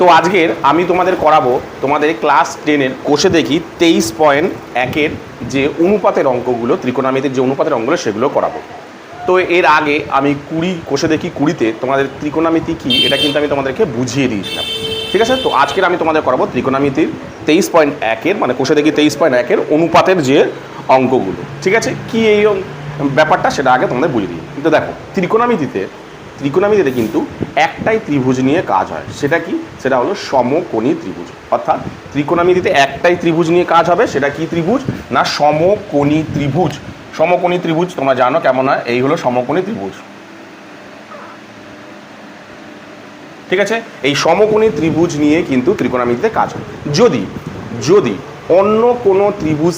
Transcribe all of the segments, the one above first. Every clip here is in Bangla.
তো আজকের আমি তোমাদের করাবো তোমাদের ক্লাস 10-এর কোষে দেখি 23.1-এর যে অনুপাতের অঙ্কগুলো, ত্রিকোণমিতির যে অনুপাতের অঙ্কগুলো সেগুলো করাবো। তো এর আগে আমি কোষে দেখি 20-তে তোমাদের ত্রিকোণমিতি কি এটা কিন্তু আমি তোমাদেরকে বুঝিয়ে দিয়েছিলাম, ঠিক আছে। তো আজকের আমি তোমাদের করাবো ত্রিকোণমিতির 23.1-এর মানে কোষে দেখি 23.1-এর অনুপাতের যে অঙ্কগুলো, ঠিক আছে। কি এই ব্যাপারটা সেটা আগে তোমাদের বুঝিয়ে দিই। কিন্তু দেখো ত্রিকোণমিতিতে কিন্তু একটাই ত্রিভুজ নিয়ে কাজ হয়। সেটা কি? সেটা হলো সমকোণী ত্রিভুজ। অর্থাৎ ত্রিকোণমিতিতে একটাই ত্রিভুজ নিয়ে কাজ হবে। সেটা কি ত্রিভুজ? না সমকোণী ত্রিভুজ। সমকোণী ত্রিভুজ তোমরা জানো কেমন হয়, এই হলো সমকোণী ত্রিভুজ, ঠিক আছে। এই সমকোণী ত্রিভুজ নিয়ে কিন্তু ত্রিকোণমিতিতে কাজ হয়। যদি অন্য কোনো ত্রিভুজ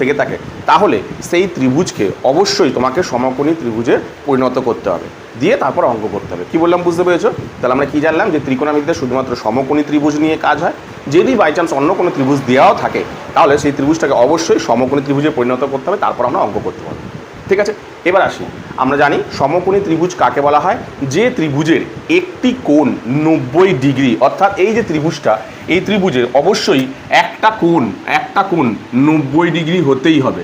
থেকে থাকে তাহলে সেই ত্রিভুজকে অবশ্যই তোমাকে সমকোণী ত্রিভুজে পরিণত করতে হবে, দিয়ে তারপর অঙ্ক করতে হবে। কি বললাম বুঝতে পেরেছো? তাহলে আমরা কি জানলাম যে ত্রিকোণমিতিতে শুধুমাত্র সমকোণী ত্রিভুজ নিয়ে কাজ হয়। যদি বাই চান্স অন্য কোনো ত্রিভুজ দেওয়াও থাকে তাহলে সেই ত্রিভুজটাকে অবশ্যই সমকোণী ত্রিভুজে পরিণত করতে হবে, তারপর আমরা অঙ্ক করতে পারবো, ঠিক আছে। এবার আসি, আমরা জানি সমকোণী ত্রিভুজ কাকে বলা হয়? যে ত্রিভুজের একটি কোণ 90 ডিগ্রি, অর্থাৎ এই যে ত্রিভুজটা, এই ত্রিভুজের অবশ্যই একটা কোণ 90 ডিগ্রি হতেই হবে,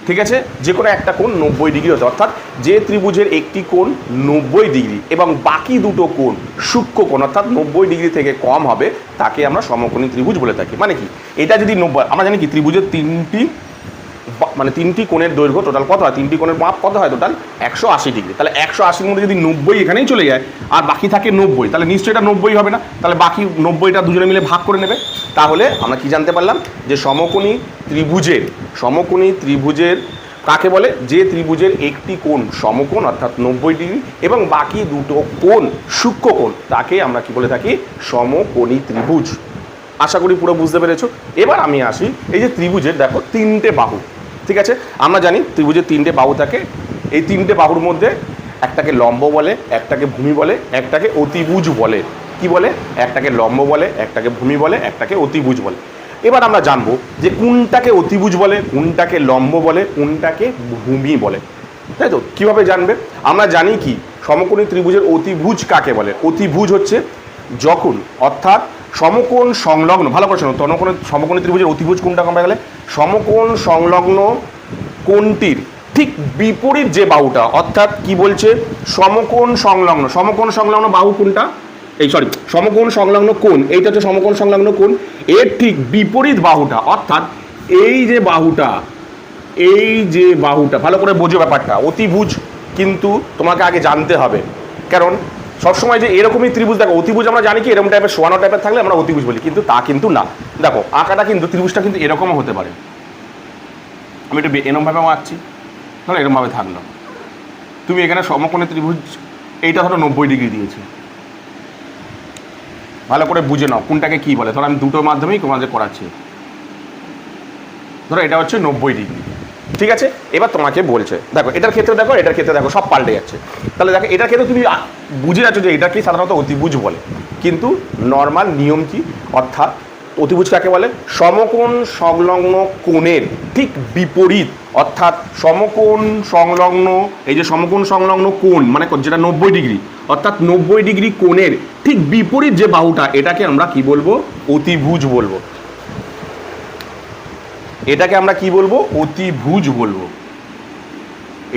ঠিক আছে। যে কোনো একটা কোণ 90 ডিগ্রি হতে, অর্থাৎ যে ত্রিভুজের একটি কোণ 90 ডিগ্রি এবং বাকি দুটো কোণ সূক্ষ্ম কোণ অর্থাৎ 90 ডিগ্রি থেকে কম হবে তাকে আমরা সমকোণী ত্রিভুজ বলে থাকি। মানে কি? এটা যদি 90, আমরা জানি কি ত্রিভুজের তিনটি কোণের দৈর্ঘ্য টোটাল কত হয়? তিনটি কোণের মাপ কত হয়? Total 180 degree. তাহলে 180-র মধ্যে যদি 90 এখানেই চলে যায় আর বাকি থাকে 90, তাহলে নিশ্চয়ই এটা 90 হবে না। তাহলে বাকি 90টা দুজনে মিলে ভাগ করে নেবে। তাহলে আমরা কি জানতে পারলাম? যে সমকোণী ত্রিভুজের কাকে বলে? যে ত্রিভুজের একটি কোণ সমকোণ অর্থাৎ 90 ডিগ্রি এবং বাকি দুটো কোণ সূক্ষ্ম কোণ, তাকে আমরা কি বলে থাকি? সমকোণী ত্রিভুজ। আশা করি পুরো বুঝতে পেরেছো। এবার আমি আসি, এই যে ত্রিভুজের দেখো 3টে বাহু, ঠিক আছে। আমরা জানি ত্রিভুজের 3টে বাহু থাকে। এই 3টে বাহুর মধ্যে একটাকে লম্ব বলে, একটাকে ভূমি বলে, একটাকে অতিভুজ বলে। কি বলে? একটাকে লম্ব বলে, একটাকে ভূমি বলে, একটাকে অতিভুজ বলে। এবার আমরা জানবো যে কোনটাকে অতিভুজ বলে, কোনটাকে লম্ব বলে, কোনটাকে ভূমি বলে, তাই তো। কীভাবে জানবে? আমরা জানি কি সমকোণী ত্রিভুজের অতিভুজ কাকে বলে? অতিভুজ হচ্ছে যখন, অর্থাৎ সমকোণ সংলগ্ন, ভালো করে শোনো, সমকোণী ত্রিভুজের অতিভুজ কোনটা কমে গেলে? সমকোণ সংলগ্ন কোণটির ঠিক বিপরীত যে বাহুটা, অর্থাৎ কি বলছে? সমকোণ সংলগ্ন বাহু কোনটা? সমকোণ সংলগ্ন কোণ, এইটা হচ্ছে সমকোণ সংলগ্ন কোণ, এর ঠিক বিপরীত বাহুটা, অর্থাৎ এই যে বাহুটা ভালো করে বোঝো ব্যাপারটা। অতিভুজ কিন্তু তোমাকে আগে জানতে হবে, কারণ সবসময় যে এরকমই ত্রিভুজ, দেখো অতিভুজ আমরা জানি কি এরকম টাইপের সোয়ানো টাইপের থাকলে আমরা অতিভুজ বলি, কিন্তু তা কিন্তু না। দেখো আঁকাটা কিন্তু ত্রিভুজটা কিন্তু এরকমও হতে পারে। আমি একটু এরকমভাবে আঁকছি, ধরো এরকমভাবে থাকলো। তুমি এখানে সমকোণী ত্রিভুজ, এইটা ধরো 90 ডিগ্রি দিয়েছে, ভালো করে বুঝে নাও কোনটাকে কি বলে। ধরো আমি দুটোর মাধ্যমেই তোমাদের করাচ্ছি। ধরো এটা হচ্ছে 90 ডিগ্রি, ঠিক আছে। এবার তোমাকে বলছে দেখো এটার ক্ষেত্রে দেখো সব পাল্টে যাচ্ছে। তাহলে দেখো এটার ক্ষেত্রে তুমি বুঝে যাচ্ছ যে এটাকেই সাধারণত অতিভুজ বলে, কিন্তু নর্মাল নিয়ম কি? অর্থাৎ অতিভুজ কাকে বলে? সমকোণ সংলগ্ন কোণের ঠিক বিপরীত, অর্থাৎ সমকোণ সংলগ্ন কোণ মানে যেটা 90 ডিগ্রি, অর্থাৎ 90 ডিগ্রি কোণের ঠিক বিপরীত যে বাহুটা, এটাকে আমরা কি বলবো? অতিভুজ বলবো। এটাকে আমরা কি বলবো? অতিভুজ বলবো।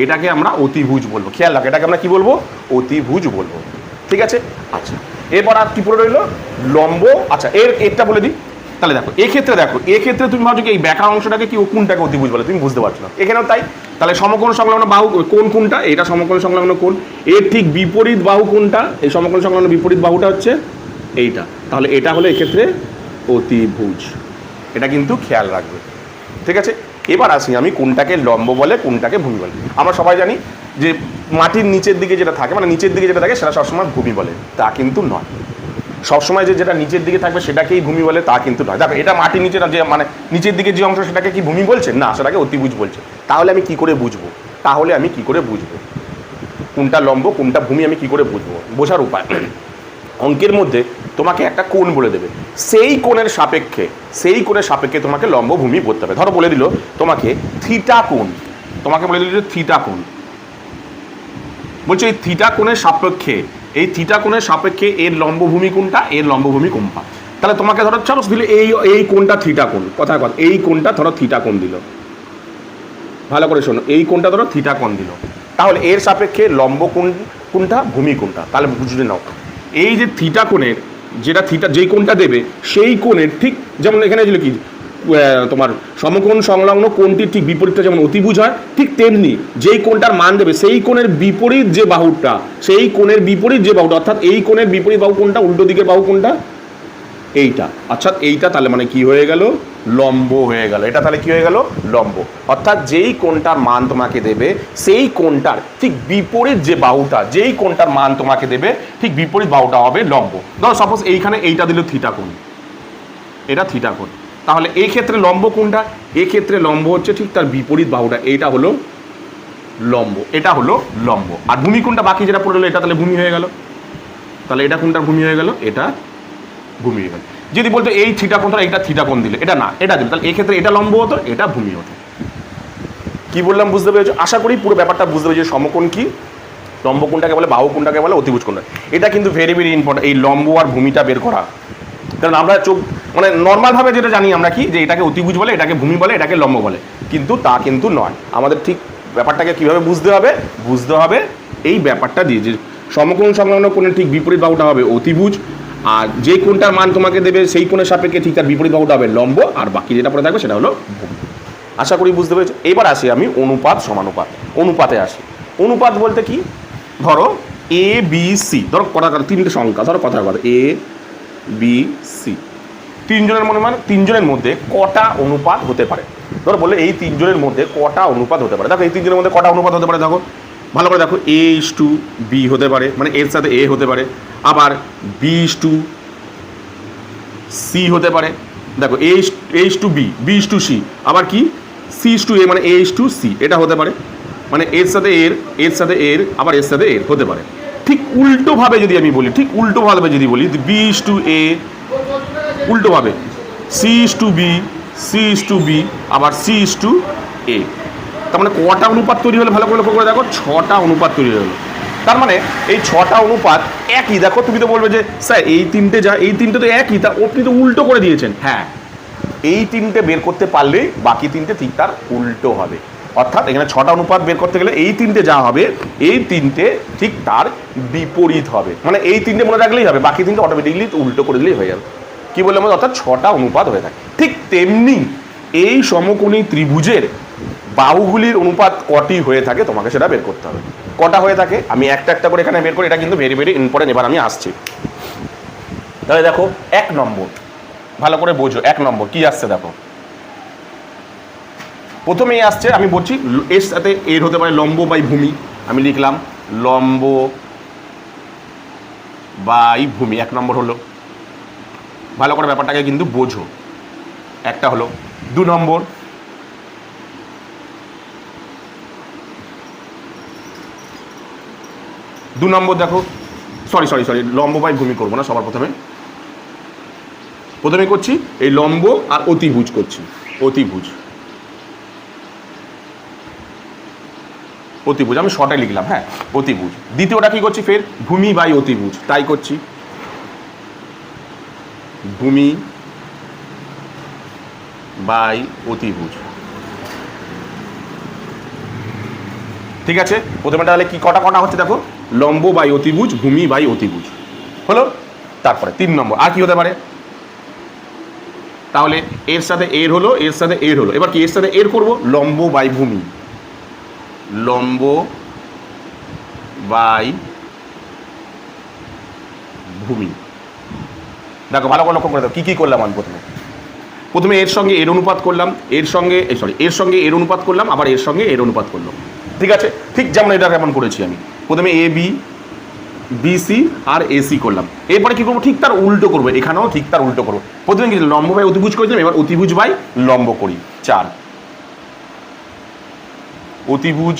এটাকে আমরা অতিভুজ বলবো। খেয়াল রাখো, এটাকে আমরা কি বলবো? অতিভুজ বলবো, ঠিক আছে। আচ্ছা, এরপর আর কি পড়ে রইলো? লম্ব। আচ্ছা, এরটা বলে দিই। তাহলে দেখো এক্ষেত্রে তুমি ভাবছো কি এই ব্যাকা অংশটাকে কি কোনটাকে অতিভুজ বলে? তুমি বুঝতে পারছো না। এখানেও তাই। তাহলে সমকোণ সংলগ্ন বাহু কোন কোনটা? এটা সমকোণ সংলগ্ন কোণ, এর ঠিক বিপরীত বাহু কোনটা? এই সমকোণ সংলগ্ন বিপরীত বাহুটা হচ্ছে এইটা। তাহলে এটা হলো এক্ষেত্রে অতিভুজ। এটা কিন্তু খেয়াল রাখবে, ঠিক আছে। এবার আসি আমি কোনটাকে লম্ব বলে, কোনটাকে ভূমি বলে। আমরা সবাই জানি যে মাটির নিচের দিকে যেটা থাকে, মানে নিচের দিকে যেটা থাকে সেটা সবসময় ভূমি বলে, তা কিন্তু নয়। সবসময় যেটা নিচের দিকে থাকবে সেটাকেই ভূমি বলে, তা কিন্তু নয়। দেখো এটা মাটির নিচে যে মানে নিচের দিকে যে অংশ, সেটাকে কি ভূমি বলছে? না, সেটাকে অতিভুজ বলছে। তাহলে আমি কি করে বুঝবো? কোনটা লম্ব কোনটা ভূমি আমি কি করে বুঝবো? বোঝার উপায়, অঙ্কের মধ্যে তোমাকে একটা কোণ বলে দেবে, সেই কোণের সাপেক্ষে তোমাকে লম্ব ভূমি করতে হবে। ধরো বলে দিল তোমাকে থিটা কোণ, বলছে এই থিটা কোণের সাপেক্ষে এই থিটা কোণের সাপেক্ষে এর লম্বভূমি কোনটা, এর লম্বভূমি কোনটা। তাহলে তোমাকে ধরো চলো দিলে এই কোণটা থিটা কোণ, কথা কথা এই কোণটা ধরো থিটা কোণ দিল, ভালো করে শোনো, এই কোণটা ধরো থিটা কোণ দিল, তাহলে এর সাপেক্ষে লম্ব কোনটা, ভূমি কোনটা, তাহলে বুঝে নাও এই যে থিটা কোণের যেটা থিটা যেই কোণটা দেবে সেই কোণের ঠিক যেমন এখানে ছিল কি তোমার সমকোণ সংলগ্ন কোণটির ঠিক বিপরীতটা যেমন অতিভুজ হয়, ঠিক তেমনি যেই কোণটার মান দেবে সেই কোণের বিপরীত যে বাহুটা, সেই কোণের বিপরীত যে বাহুটা, অর্থাৎ এই কোণের বিপরীত বাহু কোনটা, উল্টো দিকের বাহু কোনটা, এইটা, অর্থাৎ এইটা তাহলে মানে কি হয়ে গেল, লম্ব হয়ে গেল। এটা তাহলে কি হয়ে গেল, লম্ব। অর্থাৎ যেই কোণটার মান তোমাকে দেবে সেই কোণটার ঠিক বিপরীত যে বাহুটা, যেই কোণটার মান তোমাকে দেবে ঠিক বিপরীত বাহুটা হবে লম্ব। ধরো সাপোজ এইখানে এইটা দিল থিটা কোণ, এটা থিটা কোণ, তাহলে এই ক্ষেত্রে লম্ব কোনটা, এই ক্ষেত্রে লম্ব হচ্ছে ঠিক তার বিপরীত বাহুটা, এইটা হলো লম্ব, এটা হলো লম্ব। আর ভূমি কোনটা বাকি যেটা পড়ে গেলো, এটা তাহলে ভূমি হয়ে গেল। তাহলে এটা কোনটা ভূমি হয়ে গেল, এটা ভূমি হয়ে গেল। যদি বলতো এই থিটা কোণ, এটা থিটা কোণ দিলে, এটা না, এটা দিল, তাহলে এই ক্ষেত্রে এটা লম্ব হতো, এটা ভূমি হতো। কি বললাম বুঝতে পেরেছো? আশা করি পুরো ব্যাপারটা বুঝতে পেরেছো। সমকোণ কি, লম্ব কোনটাকে বলে, বাহু কোনটাকে বলে, অতিভুজ কোনটা। এটা কিন্তু ভেরি ভেরি ইম্পর্টেন্ট, এই লম্ব আর ভূমিটা বের করা। কারণ আমরা চোখ মানে নর্মালভাবে যেটা জানি আমরা কি, যে এটাকে অতিভুজ বলে, এটাকে ভূমি বলে, এটাকে লম্ব বলে, কিন্তু তা কিন্তু নয়। আমাদের ঠিক ব্যাপারটাকে কীভাবে বুঝতে হবে, বুঝতে হবে এই ব্যাপারটা দিয়ে, যে সমকোণ সংলগ্ন কোণের ঠিক বিপরীত বাহুটা হবে অতিভুজ, আর যে কোণটার মান তোমাকে দেবে সেই কোণের সাপেক্ষে ঠিক তার বিপরীত বাহুটা হবে লম্ব, আর বাকি যেটা পড়ে থাকবে সেটা হলো ভূমি। আশা করি বুঝতে পেরেছো। এবার আসি আমি অনুপাত সমানুপাত। অনুপাতে আসি। অনুপাত বলতে কি, ধরো এ বি সি, ধরো কটা তিনটে সংখ্যা, ধরো কথা কথা এ বি সি, তিনজনের মধ্যে কটা অনুপাত হতে পারে। ধরো বললে এই তিনজনের মধ্যে কটা অনুপাত হতে পারে। দেখো এই তিনজনের মধ্যে কটা অনুপাত হতে পারে, দেখো ভালো করে দেখো, এ ইস টু বি হতে পারে, মানে এর সাথে এ হতে পারে, আবার বি ইস টু সি হতে পারে, দেখো A is to B, B is to C, আবার কি সি ইস টু এ, মানে এ ইস টু সি, এটা হতে পারে, মানে এর সাথে এর সাথে এর, আবার এর সাথে এর হতে পারে। ঠিক উল্টোভাবে যদি আমি বলি, ঠিক উল্টোভাবে যদি বলি, বি ইস টু এ, উল্টোভাবে C is to B, C is to B, আবার সি ইস টু এ। তার মানে কটা অনুপাত তৈরি হলো, ভালো করে লক্ষ্য করে দেখো, ছটা অনুপাত তৈরি হলো। তার মানে এই ছটা অনুপাত একই। দেখো তুমি তো বলবে যে স্যার এই তিনটে যা, এই তিনটে তো একই, তা আপনি তো উল্টো করে দিয়েছেন। হ্যাঁ, এই তিনটে বের করতে পারলেই বাকি তিনটে ঠিক তার উল্টো হবে। অর্থাৎ এখানে ছটা অনুপাত বের করতে গেলে এই তিনটে যা হবে, এই তিনটে ঠিক তার বিপরীত হবে। মানে এই তিনটে মনে রাখলেই হবে, বাকি তিনটে অটোমেটিকলি উল্টো করে দিলেই হয়ে যাবে। কি বললাম, অর্থাৎ ছটা অনুপাত হয়ে থাকে। ঠিক তেমনি এই সমকোণী ত্রিভুজের বাহুগুলির অনুপাত কটি হয়ে থাকে তোমাকে সেটা বের করতে হবে। কটা হয়ে থাকে আমি একটা একটা করে এখানে বের করি, এটা কিন্তু ভেরি ভেরি ইম্পর্টেন্ট। এবার আমি আসছি, তাহলে দেখো 1 নম্বর, ভালো করে বোঝো 1 নম্বর কি আসছে। দেখো প্রথমেই আসছে, আমি বলছি এর সাথে এর হতে পারে লম্ব বাই ভূমি, আমি লিখলাম লম্ব বাই ভূমি। 1 নম্বর হলো, ভালো করে ব্যাপারটাকে কিন্তু বোঝো। একটা হলো। 2 নম্বর, দেখো সরি লম্ব বাই ভূমি করবো না, সবার প্রথমে করছি এই লম্ব আর অতিভুজ করছি। অতিভুজ আমি শর্টে লিখলাম, হ্যাঁ অতিভুজ। দ্বিতীয়টা কি করছি, ফের ভূমি বাই অতিভুজ, তাই করছি ভূমি বাই অতিভুজ। ঠিক আছে, প্রথমে তাহলে কি কটা হচ্ছে দেখো, লম্ব বাই অতিভুজ, ভূমি বাই অতিভুজ হলো। তারপরে 3 নম্বর আর কি হতে পারে, তাহলে এর সাথে এর হলো, এর সাথে এর হলো, এবার কি এর সাথে এর করব, লম্ব বাই ভূমি, লম্ব বাই ভূমি। দেখো ভালো করে লক্ষ্য করে দাও কি কি করলাম আমি। প্রথমে এর সঙ্গে এর অনুপাত করলাম, এর সঙ্গে এর অনুপাত করলাম, আবার এর সঙ্গে এর অনুপাত করলাম। ঠিক আছে, ঠিক যেমন এটা কেমন করেছি আমি, প্রথমে এ বি, বি সি আর এ সি করলাম। এরপরে কি করবো, ঠিক তার উল্টো করবো, এখানেও ঠিক তার উল্টো করবো। প্রথমে কি লম্ব বাই অতিভুজ করেছিলাম, এবার অতিভুজ বাই লম্ব করি। 4 অতিভুজ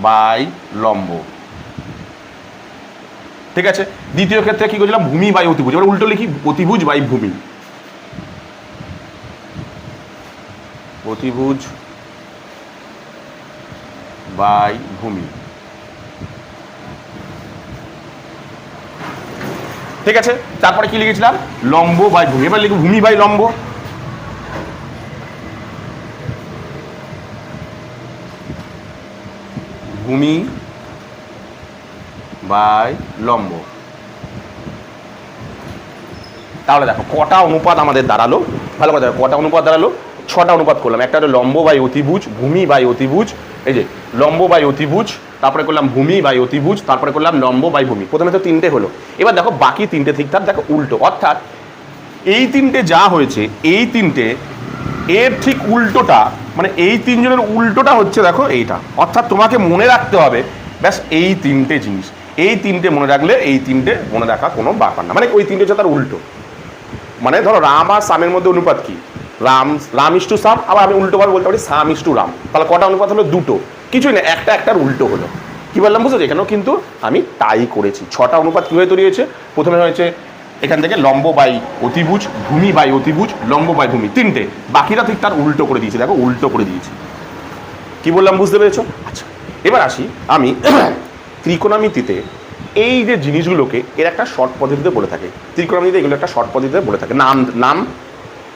বাই লম্ব। ঠিক আছে, দ্বিতীয় ক্ষেত্রে কি করেছিলাম, ভূমি বাই অতিভুজ, এবার উল্টো লিখি অতিভুজ বাই ভূমি, অতিভুজ বাই ভূমি। ঠিক আছে, তারপরে কি লিখেছিলাম লম্ব বাই ভূমি, এবার লিখব ভূমি বাই লম্ব। ভূমি বাই লম্ব। তাহলে দেখো কটা অনুপাত আমাদের দাঁড়ালো, ভালো কথা দেখো কটা অনুপাত দাঁড়ালো, 6টা অনুপাত করলাম। একটা হলো লম্ব বাই অতিভুজ, ভূমি বাই অতিভুজ, এই যে লম্ব বাই অতিভুজ, তারপরে করলাম ভূমি বাই অতিভুজ, তারপরে করলাম লম্ব বাই ভূমি। প্রথমে তো 3টে হলো, এবার দেখো বাকি 3টে ঠিকঠাক দেখো উল্টো, অর্থাৎ এই 3টে যা হয়েছে এই 3টে এর ঠিক উল্টোটা, মানে এই 3 জনের উল্টোটা হচ্ছে দেখো এইটা, অর্থাৎ তোমাকে মনে রাখতে হবে ব্যাস এই 3টে জিনিস, এই 3টে মনে রাখলে এই 3টে মনে রাখা কোনো ব্যাপার না, মানে ওই 3টে হচ্ছে তার উল্টো। মানে ধরো রাম আর সামের মধ্যে অনুপাত কি, রাম ইস টু সাম, আবার আমি উল্টোভাবে বলতে পারি সাম ইস টু রাম। তাহলে কটা অনুপাত হলো, 2টো, কিছুই না, একটার উল্টো হলো। কি বললাম বুঝেছো, এখানেও কিন্তু আমি তাই করেছি। 6টা অনুপাত কীভাবে তৈরি হয়েছে, প্রথমে হয়েছে এখান থেকে লম্ব বাই অতিভুজ, ভূমি বাই অতিভুজ, লম্ব বাই ভূমি, 3টে, বাকিটা ঠিক তার উল্টো করে দিয়েছি, দেখো উল্টো করে দিয়েছি। কি বললাম বুঝতে পেরেছো? আচ্ছা, এবার আসি আমি ত্রিকোণমিতিতে এই যে জিনিসগুলোকে এর একটা শর্ট পদ্ধতিতে বলে থাকে, ত্রিকোণমিতিতে এগুলো একটা শর্ট পদ্ধতিতে বলে থাকে, নাম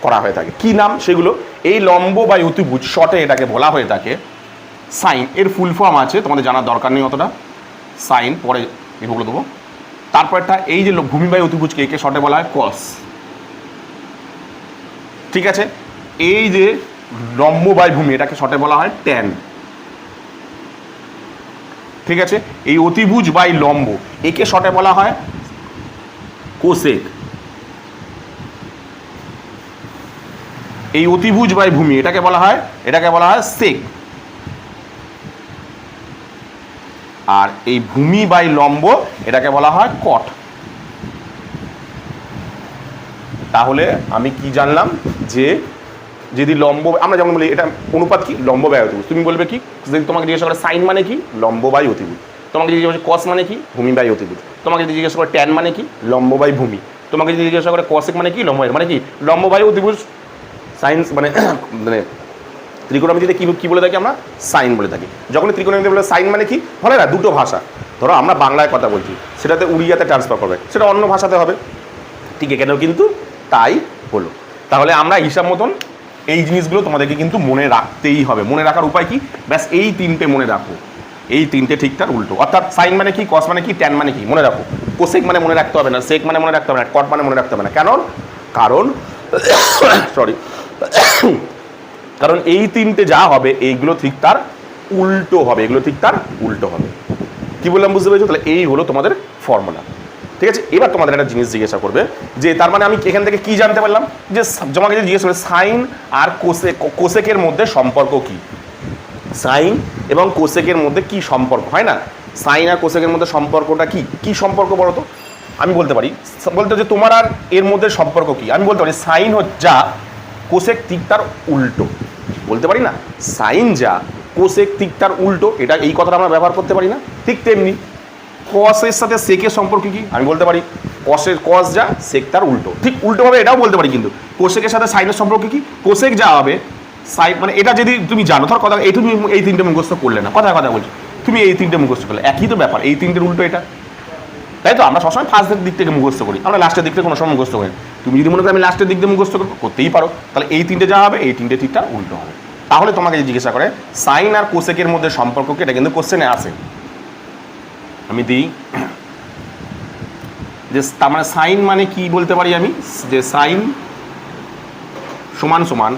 করা হয়ে থাকে। কি নাম সেগুলো, এই লম্ব বাই অতিভুজ শর্টে এটাকে বলা হয়ে থাকে সাইন। এর ফুল ফর্ম আছে, তোমাদের জানার দরকার নেই অতটা, সাইন পরে এগুলো দেবো। তারপরটা এই যে ভূমি বাই অতিভুজকে একে শর্টে বলা হয় কস। ঠিক আছে, এই যে লম্ব বাই ভূমি এটাকে শর্টে বলা হয় ট্যান। ঠিক আছে, এই অতিভুজ বাই লম্ব একে শর্টে বলা হয় কোসেক। এই অতিভুজ বাই ভূমি এটাকে বলা হয় সেক। আর এই ভূমি বাই লম্ব এটাকে বলা হয় কট। তাহলে আমি কি জানলাম, যে যদি লম্ব, আমরা যেমন বলি এটা অনুপাত কি, লম্ব বাই অতিভুজ, তুমি বলবে কি, যদি তোমাকে জিজ্ঞাসা করে সাইন মানে কি, লম্ব বাই অতিভুজ, তোমাকে যদি জিজ্ঞাসা করে কস মানে কি, ভূমি বাই অতিভুজ, তোমাকে যদি জিজ্ঞাসা করে ট্যান মানে কি, লম্ব বাই ভূমি, তোমাকে যদি জিজ্ঞাসা করে কসেক মানে কি, মানে কি, লম্ব বাই অতিভুজ। সাইন্স মানে মানে ত্রিকোণমিতিতে কি বলে থাকি আমরা, সাইন বলে থাকি। যখন ত্রিকোণমিতি বলে সাইন মানে কি, বলে না দুটো ভাষা, ধরো আমরা বাংলায় কথা বলছি, সেটাতে উড়িয়াতে ট্রান্সফার করবে, সেটা অন্য ভাষাতে হবে, ঠিক এখানেও কিন্তু তাই হলো। তাহলে আমরা হিসাব মতন এই জিনিসগুলো তোমাদেরকে কিন্তু মনে রাখতেই হবে। মনে রাখার উপায় কি, ব্যাস এই 3টে মনে রাখো, এই 3টে ঠিকঠাক উল্টো, অর্থাৎ সাইন মানে কি, কস মানে কি, ট্যান মানে কি মনে রাখো, কোসেক মানে মনে রাখতে হবে না, সেক মানে মনে রাখতে হবে না, কট মানে মনে রাখতে হবে না। কারণ সরি কারণ এই 3টে যা হবে এইগুলো ঠিক তার উল্টো হবে, এগুলো ঠিক তার উল্টো হবে। কি বললাম বুঝতে পেরেছো? তাহলে এই হলো তোমাদের ফর্মুলা। ঠিক আছে, এবার তোমাদের একটা জিনিস জিজ্ঞাসা করবে যে তার মানে আমি এখান থেকে কি জানতে পারলাম, যে তোমাকে যে জিজ্ঞেস করবে সাইন আর কোসেকের মধ্যে সম্পর্ক কি, সাইন এবং কোসেকের মধ্যে কি সম্পর্ক হয় না, সাইন আর কোসেকের মধ্যে সম্পর্কটা কি সম্পর্ক বলো তো? আমি বলতে পারি, বলতে যে তোমার আর এর মধ্যে সম্পর্ক কি, আমি বলতে পারি সাইন যা কোসেক ঠিক তার উল্টো, বলতে পারি না সাইন যা কোসেক ঠিক তার উল্টো, এটা এই কথাটা আমরা ব্যবহার করতে পারি না? ঠিক তেমনি কসের সাথে সেকের সম্পর্ক কি, আমি বলতে পারি কস যা সেক তার উল্টো, ঠিক উল্টোভাবে এটাও বলতে পারি। কিন্তু কোসেকের সাথে সাইনের সম্পর্ক কি, কোসেক যা হবে সাইন, মানে এটা যদি তুমি জানো, ধর কথা এই তুমি এই 3টে মুখস্থ করলে না, কথা বলছো, তুমি এই 3টে মুখস্থ করলে, একই তো ব্যাপার, এই 3টের উল্টো এটা, তাই তো? আমরা সবসময় ফার্স্টের দিক থেকে মুখস্থ করি, আমরা লাস্টের দিক থেকে কোনো সময় মুখস্থ করি। তুমি যদি মনে করো আমি লাস্টের দিক থেকে মুখস্থ করতেই পারো, তাহলে এই 3টে যা হবে এই 3টে ঠিকঠাক উল্টো হবে। তাহলে তোমাকে জিজ্ঞাসা করে সাইন আর কোসেকের মধ্যে সম্পর্ক কি, এটা কিন্তু কোশ্চেনে আসে। আমি দিই যে তার মানে সাইন মানে কি বলতে পারি আমি, যে সাইন সমান সমান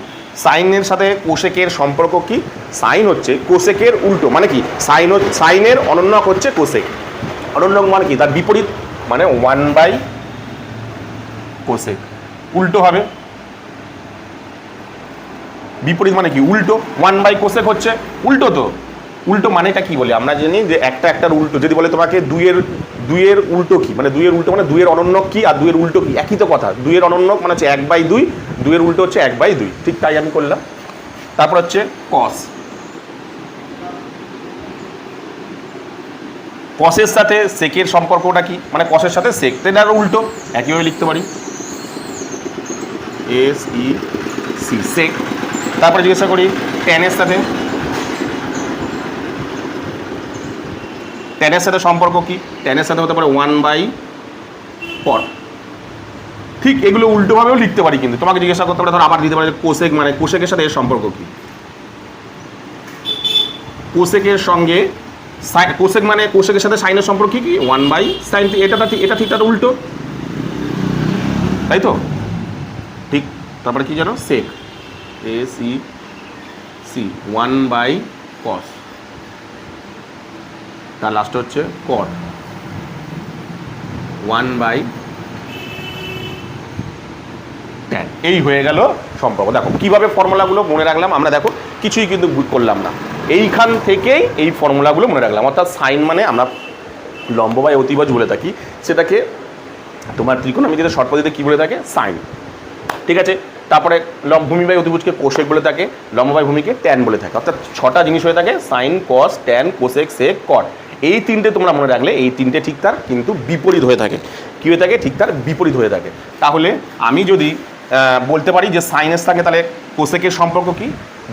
সাইনের সাথে কোসেকের সম্পর্ক কি, সাইন হচ্ছে কোসেকের উল্টো, মানে কি সাইনের অনন্যক হচ্ছে কোসেক, অনন্যক মানে কি তার বিপরীত, মানে 1 কোসেক, উল্টো হবে, বিপরীত মানে কি উল্টো, 1 কোসেক হচ্ছে উল্টো। তো উল্টো মানেটা কি বলে আমরা জানি, যে একটার উল্টো, যদি বলে তোমাকে দুইয়ের উল্টো কি, মানে দুইয়ের উল্টো মানে দুইয়ের অনন্যক কি আর দুইয়ের উল্টো কি, একই তো কথা। দুইয়ের অনন্যক মানে হচ্ছে 1/2, দুইয়ের উল্টো হচ্ছে 1/2, ঠিক তাই আমি করলাম। তারপর হচ্ছে কস, কসের সাথে সেকের সম্পর্কটা কি, মানে কসের সাথে সেক, এটার উল্টো, একইভাবে লিখতে পারি SEC সেক। তারপরে জিজ্ঞাসা করি ট্যানের সাথে সম্পর্ক কি, ট্যানের সাথে হতে পারে 1 কট। ঠিক এগুলো উল্টোভাবেও লিখতে পারি, কিন্তু তোমাকে জিজ্ঞাসা করতে পারে, ধর আবার দিতে পারে কোসেক, মানে কোসেকের সাথে এর সম্পর্ক কি? কোসেকের সঙ্গে কোসেক মানে কোসেকের সাথে সাইনের সম্পর্ক কি? 1/sin। এটা থিটার উল্টো, তাই তো? ঠিক। তারপরে কি জানো? সেক, AC 1/cos, তার লাস্ট হচ্ছে কট 1/tan। এই হয়ে গেল সম্পর্ক। দেখো কিভাবে ফর্মুলাগুলো মনে রাখলাম আমরা, দেখো কিছুই কিন্তু করলাম না, এইখান থেকেই এই ফর্মুলাগুলো মনে রাখলাম। অর্থাৎ সাইন মানে আমরা লম্ব বাই অতিভুজ বলে থাকি, সেটাকে তোমার ত্রিকোণমিতিতে শর্ট পদ্ধতিতে কী বলে থাকে? সাইন। ঠিক আছে, তারপরে ভূমি বাই অতিভুজকে কোসেক বলে থাকে, লম্ব বাই ভূমিকে ট্যান বলে থাকে। অর্থাৎ 6টা জিনিস হয়ে থাকে, সাইন, কস, ট্যান, কোসেক, সেক, কট। এই তিনটে তোমরা মনে রাখলে, এই তিনটে ঠিক তার কিন্তু বিপরীত হয়ে থাকে। কী হয়ে থাকে? ঠিক তার বিপরীত হয়ে থাকে। তাহলে আমি যদি বলতে পারি যে সাইনের সঙ্গে, তাহলে কোসেকের সম্পর্ক কি?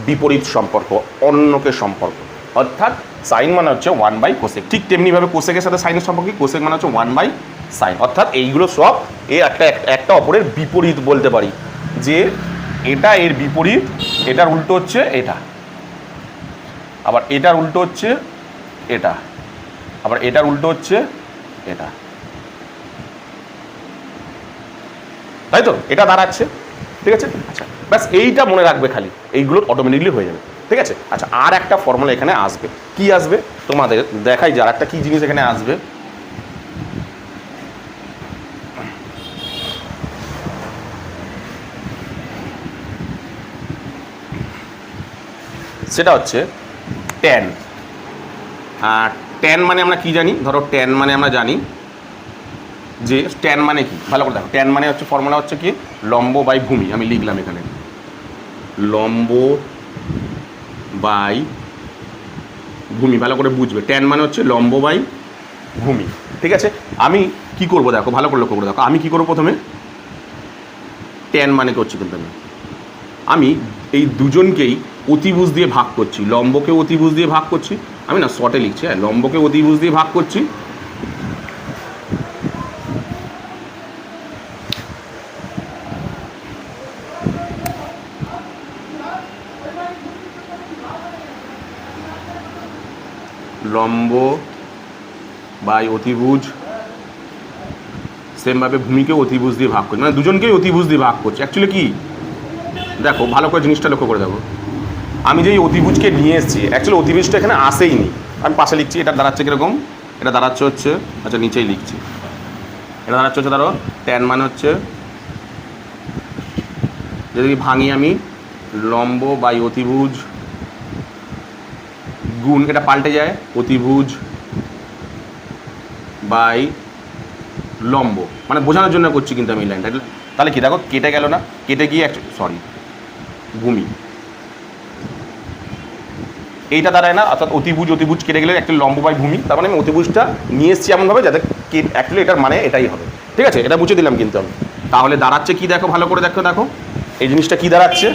বিপরীত সম্পর্ক, অন্যকের সম্পর্ক। অর্থাৎ সাইন মানে হচ্ছে 1/কোসেক। ঠিক তেমনিভাবে কোসেকের সাথে সাইনের সম্পর্ক কি? কোসেক মানে হচ্ছে 1/সাইন। অর্থাৎ এইগুলো সব একটা অপরের বিপরীত বলতে পারি, যে এটা এর বিপরীত, এটার উল্টো হচ্ছে এটা, আবার এটার উল্টো হচ্ছে এটা, আবার এটার উল্টো হচ্ছে এটা, তাই তো? এটা দাঁড়াচ্ছে। ঠিক আছে, আচ্ছা ব্যাস এইটা মনে রাখবে খালি, এইগুলো অটোমেটিকলি হয়ে যাবে। ঠিক আছে, আচ্ছা আর একটা ফর্মুলা এখানে আসবে। কি আসবে তোমাদের দেখাই, যার একটা কি জিনিস এখানে আসবে। সেটা হচ্ছে ট্যান। আর ট্যান মানে আমরা কি জানি? ধরো ট্যান মানে আমরা জানি যে ট্যান মানে কি, ভালো করে দেখো। ট্যান মানে হচ্ছে ফর্মুলা হচ্ছে কি? লম্ব বাই ভূমি। আমি লিখলাম এখানে লম্ব বাই ভূমি, ভালো করে বুঝবে। ট্যান মানে হচ্ছে লম্ব বাই ভূমি। ঠিক আছে, আমি কি করব দেখো, ভালো করে লক্ষ্য করে দেখো। আমি কি করবো? প্রথমে ট্যান মানে করছি, কিন্তু আমি এই দুজনকেই অতিভুজ দিয়ে ভাগ করছি। লম্বকে অতিভুজ দিয়ে ভাগ করছি, আমি না শর্টে লিখছি, হ্যাঁ, লম্বকে অতিভুজ দিয়ে ভাগ করছি, লম্ব বাই অতিভুজ, সেমভাবে ভূমিকে অতিভুজ দিয়ে ভাগ করছি, মানে দুজনকেই অতিভুজ দিয়ে ভাগ করছি। অ্যাকচুয়ালি কি দেখো, ভালো করে জিনিসটা লক্ষ্য করে দেখো, আমি যেই অতিভুজকে নিয়ে এসেছি, অ্যাকচুয়ালি অতিভুজটা এখানে আসেইনি। আমি পাশে লিখছি, এটা দাঁড়াচ্ছে কীরকম? এটা দাঁড়াচ্ছে হচ্ছে, আচ্ছা নিচেই লিখছি, এটা দাঁড়াচ্ছে হচ্ছে, ধরো ট্যান মানে হচ্ছে, যদি ভাঙি আমি, লম্ব বাই অতিভুজ গুণ, এটা পাল্টে যায় অতিভুজ বাই লম্ব, মানে বোঝানোর জন্য করছি কিন্তু আমি এই লাইনটা। তাহলে কি দেখো, কেটে গেল না? কেটে গিয়ে সরি ভূমি, এইটা দাঁড়ায় না। অর্থাৎ অতিভুজ কেটে গেলে একটা লম্ব বাই ভূমি, তার মানে আমি অতিভুজটা নিয়ে এসেছি এমনভাবে যাতে অ্যাকচুয়ালি এটার মানে এটাই হবে। ঠিক আছে, এটা বুঝে দিলাম কিন্তু আমি। তাহলে দাঁড়াচ্ছে কি দেখো, ভালো করে দেখো, দেখো এই জিনিসটা কি দাঁড়াচ্ছে,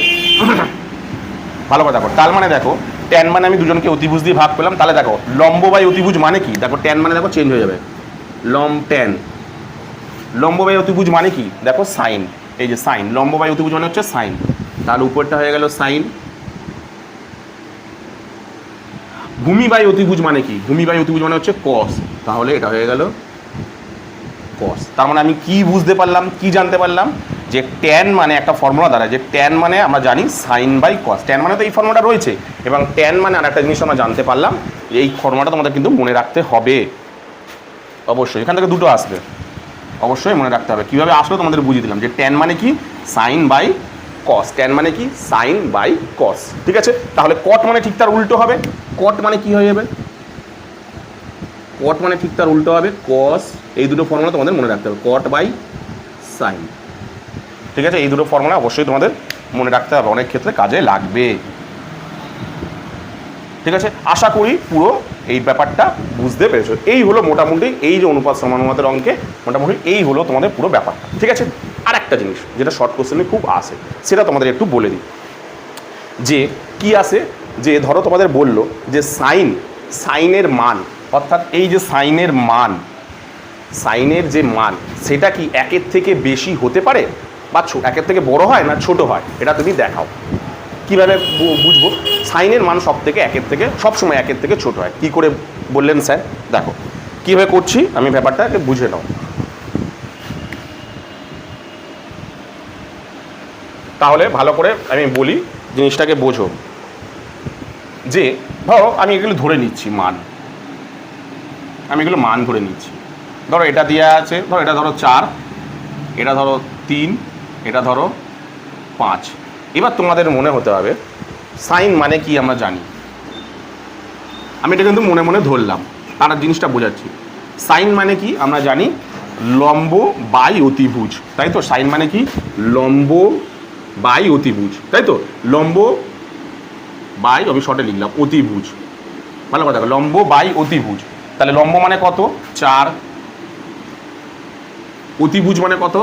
ভালো করে দেখো। তার মানে দেখো, ট্যান মানে আমি দুজনকে অতিভুজ দিয়ে ভাগ পেলাম। তাহলে দেখো লম্ব বাই অতিভুজ মানে কি? দেখো ট্যান মানে দেখো চেঞ্জ হয়ে যাবে, ট্যান। লম্ব বাই অতিভুজ মানে কি? দেখো সাইন, এই যে সাইন, লম্ব বাই অতিভুজ মানে হচ্ছে সাইন। তাহলে উপরটা হয়ে গেল সাইন। ভূমি বাই অতিভুজ মানে কি? ভূমি বাই অতিভুজ মানে হচ্ছে কস, তাহলে এটা হয়ে গেল কস। তার মানে আমি কি বুঝতে পারলাম, কি জানতে পারলাম? যে ট্যান মানে একটা ফর্মুলা দ্বারা, যে ট্যান মানে আমরা জানি সাইন বাই কস। ট্যান মানে তো এই ফর্মুলাটা রয়েছে, এবং ট্যান মানে আর একটা জিনিস আমরা জানতে পারলাম, এই ফর্মুলাটা তোমাদের কিন্তু মনে রাখতে হবে অবশ্যই। এখান থেকে দুটো আসবে, অবশ্যই মনে রাখতে হবে। কীভাবে আসলো তোমাদের বুঝিয়ে দিলাম, যে ট্যান মানে কি? Sine by cos. ট্যান মানে কি? Sine by cos. ঠিক আছে, তাহলে কট মানে ঠিক তার উল্টো হবে। কট মানে কি হয়ে যাবে? কট মানে ঠিক তার উল্টো হবে কস। এই দুটো ফর্মুলা তোমাদের মনে রাখতে হবে, কট বাই সাইন। ঠিক আছে, এই দুটো ফর্মুলা অবশ্যই তোমাদের মনে রাখতে হবে, অনেক ক্ষেত্রে কাজে লাগবে। ঠিক আছে, আশা করি পুরো এই ব্যাপারটা বুঝতে পেরেছো। এই হলো মোটামুটি এই যে অনুপাত সমানুপাতের অঙ্কে মোটামুটি এই হলো তোমাদের পুরো ব্যাপারটা। ঠিক আছে, আর একটা জিনিস যেটা শর্ট কোশ্চেনে খুব আসে, সেটা তোমাদের একটু বলে দিই। যে কি আসে, যে ধরো তোমাদের বললো যে সাইনের মান, অর্থাৎ এই যে সাইনের মান, সাইনের যে মান সেটা কি একের থেকে বেশি হতে পারে বা একের থেকে বড় হয় না ছোট হয়, এটা তুমি দেখাও। কীভাবে বুঝবো? সাইনের মান একের থেকে সবসময় একের থেকে ছোট হয়। কি করে বললেন স্যার? দেখো কীভাবে করছি আমি, ব্যাপারটাকে বুঝে নাও। তাহলে ভালো করে আমি বলি, জিনিসটাকে বোঝো। যে ধরো আমি এগুলো ধরে নিচ্ছি মান, আমি এগুলো মান ধরে নিচ্ছি। ধরো এটা দেওয়া আছে, ধরো এটা ধরো 4, এটা ধরো 3, এটা ধরো 5। এবার তোমাদের মনে হতে হবে সাইন মানে কি আমরা জানি। আমি এটা কিন্তু মনে মনে ধরলাম, তার জিনিসটা বোঝাচ্ছি। সাইন মানে কি আমরা জানি, লম্ব বাই অতিভুজ, তাই তো? সাইন মানে কি? লম্ব বাই অতিভুজ, তাই তো? লম্ব বাই, আমি শর্টে লিখলাম, অতিভুজ। ভালো কথা, লম্ব বাই অতিভুজ। তাহলে লম্ব মানে কত? 4, অতিভুজ মানে কত?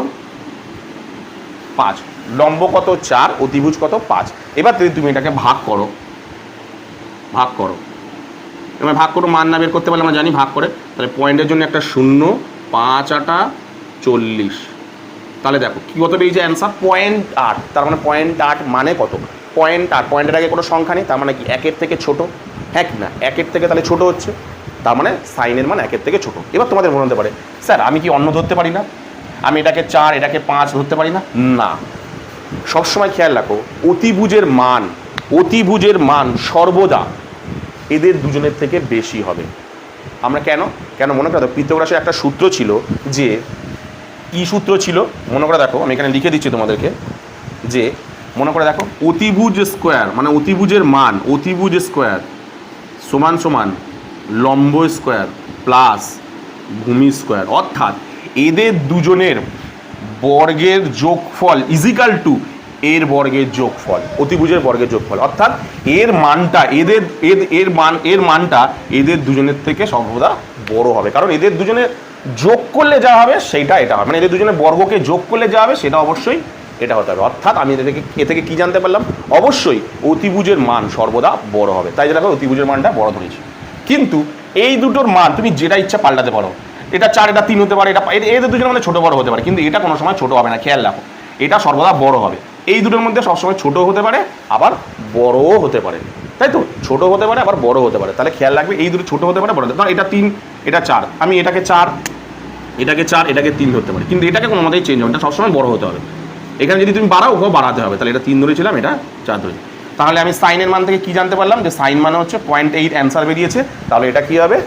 5। লম্ব কত? 4, অতিভুজ কত? 5। এবার তুমি এটাকে ভাগ করো, ভাগ করো, এবার ভাগ করো, মান না বের করতে পারলে আমরা জানি ভাগ করে। তাহলে পয়েন্টের জন্য একটা 0, 5 8 40। তাহলে দেখো কি কত বেরিয়েছে অ্যান্সার? 0.8। তার মানে 0.8 মানে কত? 0.8, পয়েন্টের আগে কোনো সংখ্যা নেই, তার মানে কি একের থেকে ছোট? হ্যাঁ কি না? একের থেকে তাহলে ছোট হচ্ছে, তার মানে সাইনের মান একের থেকে ছোট। এবার তোমাদের মনে হতে পারে স্যার আমি কি অন্য ধরতে পারি না? আমি এটাকে 4 এটাকে 5 ধরতে পারি না? না, সবসময় খেয়াল রাখো অতিভুজের মান, অতিভুজের মান সর্বদা এদের দুজনের থেকে বেশি হবে। আমরা কেন মনে করো, পিথাগোরাসের একটা সূত্র ছিল, যে কি সূত্র ছিল মনে করে দেখো, আমি এখানে লিখে দিচ্ছি তোমাদেরকে। যে মনে করে দেখো, অতিভুজ স্কোয়ার মানে অতিভুজের মান, অতিভুজ স্কোয়ার সমান সমান লম্ব স্কোয়ার প্লাস ভূমি স্কোয়ার। অর্থাৎ এদের দুজনের বর্গের যোগফল ইজিক্যাল টু এর বর্গের যোগফল, অতিভুজের বর্গের যোগফল। অর্থাৎ এর মানটা এর মানটা এদের দুজনের থেকে সর্বদা বড় হবে, কারণ এদের দুজনের যোগ করলে যা হবে সেটা এটা হবে, মানে এদের দুজনের বর্গকে যোগ করলে যা হবে সেটা অবশ্যই এটা হতে হবে। অর্থাৎ আমি এ থেকে কি জানতে পারলাম? অবশ্যই অতিভুজের মান সর্বদা বড় হবে। তাই দেখো অতিভুজের মানটা বড় ধরেছি। কিন্তু এই দুটোর মান তুমি যেটা ইচ্ছা পাল্টাতে পারো, এটা 4 এটা 3 হতে পারে, এটা এদের দুজনের মানে ছোট বড় হতে পারে, কিন্তু এটা কোনো সময় ছোট হবে না। খেয়াল রাখো, এটা সর্বদা বড় হবে। এই দুটোর মধ্যে সবসময় ছোট হতে পারে আবার বড়ও হতে পারে, তাই তো? ছোট হতে পারে আবার বড় হতে পারে। তাহলে খেয়াল রাখবে এই দুটো ছোট হতে পারে বড় হতে পারে। এটা 3 এটা 4, আমি এটাকে 4 এটাকে 3 ধরতে পারি, কিন্তু এটাকে কোনো মতেই চেঞ্জ হবে না, সবসময় বড় হতে হবে। এখানে যদি তুমি বাড়াও ওকেও বাড়াতে হবে। তাহলে এটা 3 ধরেছিলাম, এটা 4 ধরেছি। তাহলে আমি সাইনের মান থেকে কি জানতে পারলাম? যে সাইন মানে হচ্ছে 0.8 অ্যান্সার বেরিয়েছে। তাহলে এটা কি হবে?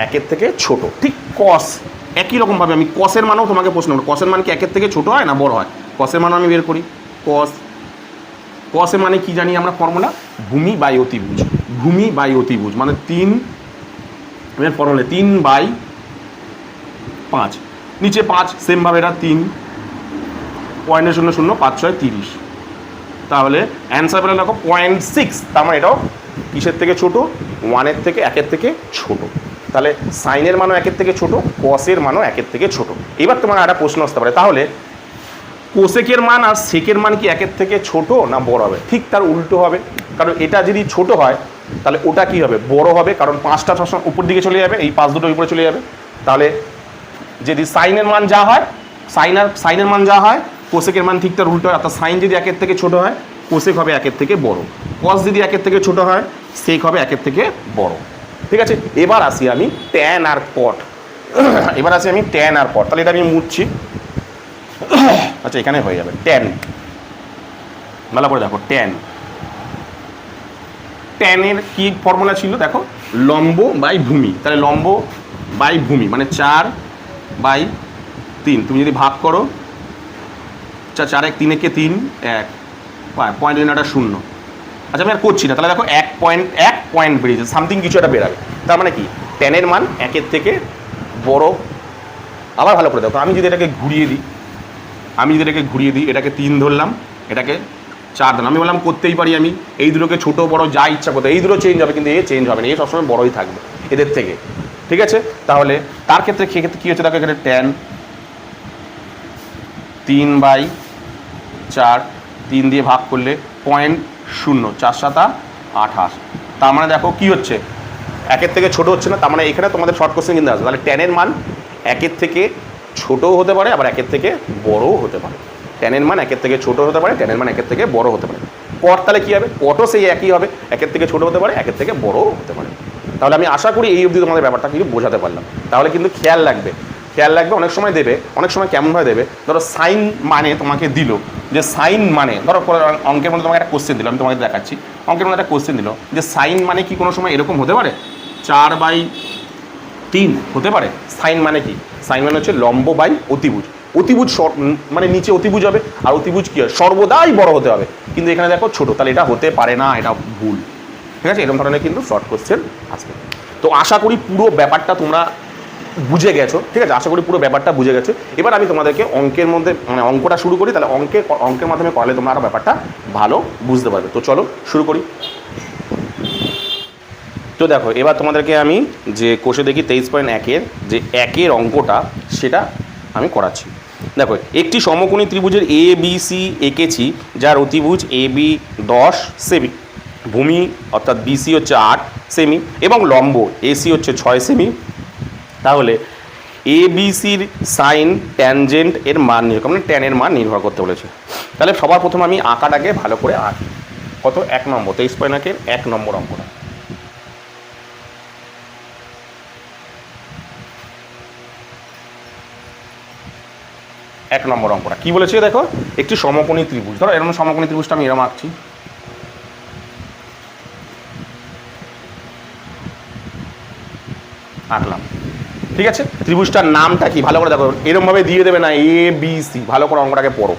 একের থেকে ছোট। ঠিক কস একই রকমভাবে আমি কসের মানও তোমাকে প্রশ্ন করব, কসের মান কি একের থেকে ছোট হয় না বড় হয়? কসের মানও আমি বের করি। কসের মানে কি জানি আমরা ফর্মুলা? ভূমি বাই অতিভুজ। ভূমি বাই অতিভুজ মানে 3 এর ফর্মুলা 3/5, নিচে 5 সেমভাবে এটা 3, 0.00 5 6 30। তাহলে অ্যান্সার পেলে দেখো 0.6। তার মানে এটাও কিসের থেকে ছোট? 1-এর থেকে, একের থেকে ছোট। তাহলে সাইনের মানও একের থেকে ছোট, কসের মানও একের থেকে ছোট। এবার তোমার একটা প্রশ্ন আসতে পারে, তাহলে কোসেকের মান আর সেকের মান কি একের থেকে ছোট না বড় হবে? ঠিক তার উল্টো হবে, কারণ এটা যদি ছোট হয় তাহলে ওটা কি হবে? বড় হবে, কারণ 5টা সবসময় উপর দিকে চলে যাবে, এই 5 দুটো উপরে চলে যাবে। তাহলে যদি সাইনের মান যা হয়, সাইনের মান যা হয়, কোসেকের মান ঠিক তার উল্টো হয়। অর্থাৎ সাইন যদি একের থেকে ছোট হয়, কোসেক হবে একের থেকে বড়। কস যদি একের থেকে ছোট হয়, সেক হবে একের থেকে বড়। ঠিক আছে, এবার আসি আমি ট্যান আর কট। এবার আসি আমি ট্যান আর কট। তাহলে এটা আমি মুছছি। আচ্ছা, এখানে হয়ে যাবে ট্যান। ভালো করে দেখো, ট্যানের কি ফর্মুলা ছিল দেখো? লম্ব বাই ভূমি। তাহলে লম্ব বাই ভূমি মানে 4/3। তুমি যদি ভাগ করো, 4 1 3 1 3 1 পয়েন্ট 0। আচ্ছা, আমি আর করছি না। তাহলে দেখো 1 পয়েন্ট বেরিয়েছে, সামথিং কিছু একটা বেরাবে। তার মানে কি? ট্যানের মান একের থেকে বড়। আবার ভালো করে দেখো, আমি যদি এটাকে ঘুরিয়ে দিই, এটাকে 3 ধরলাম, এটাকে 4 ধরলাম। আমি বললাম করতেই পারি আমি এই দুটোকে ছোট বড় যা ইচ্ছা করতে, এই দুটো চেঞ্জ হবে কিন্তু এ চেঞ্জ হবে না, এ সবসময় বড়ই থাকবে এদের থেকে। ঠিক আছে, তাহলে তার ক্ষেত্রে কী হচ্ছে দেখো, এখানে ট্যান 3/4, 3 দিয়ে ভাগ করলে 0.0, 4 7 28। তার মানে দেখো কি হচ্ছে? একের থেকে ছোট হচ্ছে না, তার মানে এখানে তোমাদের শর্ট কোশ্চেন কিন্তু আসবে। তাহলে ট্যানের মান একের থেকে ছোটও হতে পারে, আবার একের থেকে বড়ও হতে পারে। ট্যানের মান একের থেকে ছোট হতে পারে, ট্যানের মান একের থেকে বড় হতে পারে। কট তাহলে কী হবে? কটও সেই একই হবে, একের থেকে ছোট হতে পারে, একের থেকে বড়ও হতে পারে। তাহলে আমি আশা করি এই অবধি তোমাদের ব্যাপারটা কিন্তু বোঝাতে পারলাম। তাহলে কিন্তু খেয়াল রাখবে, অনেক সময় দেবে, অনেক সময় কেমনভাবে দেবে, ধরো সাইন মানে তোমাকে দিল, যে সাইন মানে ধরো অঙ্কের মধ্যে তোমাকে একটা কোশ্চেন দিল, আমি তোমাকে দেখাচ্ছি। অঙ্কের মধ্যে একটা কোশ্চেন দিল যে সাইন মানে কি কোনো সময় এরকম হতে পারে 4/3 হতে পারে? সাইন মানে কি? সাইন মানে হচ্ছে লম্ব বাই অতিভুজ। অতিভুজ মানে নিচে অতিভুজ হবে, আর অতিভুজ কি হয়? সর্বদাই বড় হতে হবে, কিন্তু এখানে দেখো ছোট, তাহলে এটা হতে পারে না, এটা ভুল। ঠিক আছে, এরকম ধরনের কিন্তু শর্ট কোশ্চেন আসবে। তো আশা করি পুরো ব্যাপারটা তোমরা বুঝে গেছো। ঠিক আছে, আশা করি পুরো ব্যাপারটা বুঝে গেছো। এবার আমি তোমাদেরকে অঙ্কের মধ্যে মানে অঙ্কটা শুরু করি, তাহলে অঙ্কের মাধ্যমে করলে তোমরা আরও ব্যাপারটা ভালো বুঝতে পারবে। তো চলো শুরু করি। তো দেখো, এবার তোমাদেরকে আমি যে কোষে দেখি 23.1-এর যে একের অঙ্কটা সেটা আমি করাচ্ছি। দেখো, একটি সমকোণী ত্রিভুজের এ বি সি এঁকেছি, যার অতিভুজ এ বি 10 সেমি, ভূমি অর্থাৎ বিসি হচ্ছে 8 সেমি এবং লম্ব এসি হচ্ছে 6 সেমি। তাহলে A B sir sign tangent এর মান নির্ভর, মানে ট্যানের মান নির্ভর করতে বলেছে। তাহলে সবার প্রথম আমি আঁকাটাকে ভালো করে আঁকি। কত? 1 নম্বর 23.1-এর 1 নম্বর অঙ্কটা। এক নম্বর অঙ্কটা কি বলেছে দেখো, একটি সমকোণী ত্রিভুজ, ধরো এরকম সমকোণী ত্রিভুজটা আমি এরকম আঁকছি। আঁকলাম, ঠিক আছে। ত্রিভুজটার নামটা কি ভালো করে দেখো, এরকমভাবে দিয়ে দেবে না এ বি সি, ভালো করে অঙ্কটাকে পড়ো।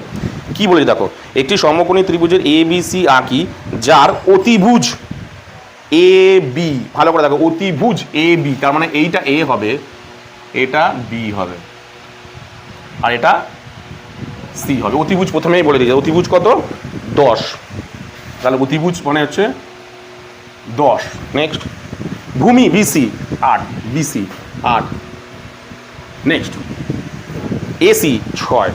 কি বলেছে দেখো, একটি সমকোণী ত্রিভুজের এ বি সি আঁকি, যার অতিভুজ এ বি, ভালো করে দেখো, অতিভুজ এ বি, তার মানে এইটা এ হবে, এটা বি হবে, আর এটা সি হবে। অতিভুজ প্রথমেই বলে দিয়েছে, অতিভুজ কত? 10। তাহলে অতিভুজ মানে হচ্ছে 10। নেক্সট, ভূমি বিসি 8, বিসি 8। Next, AC 6।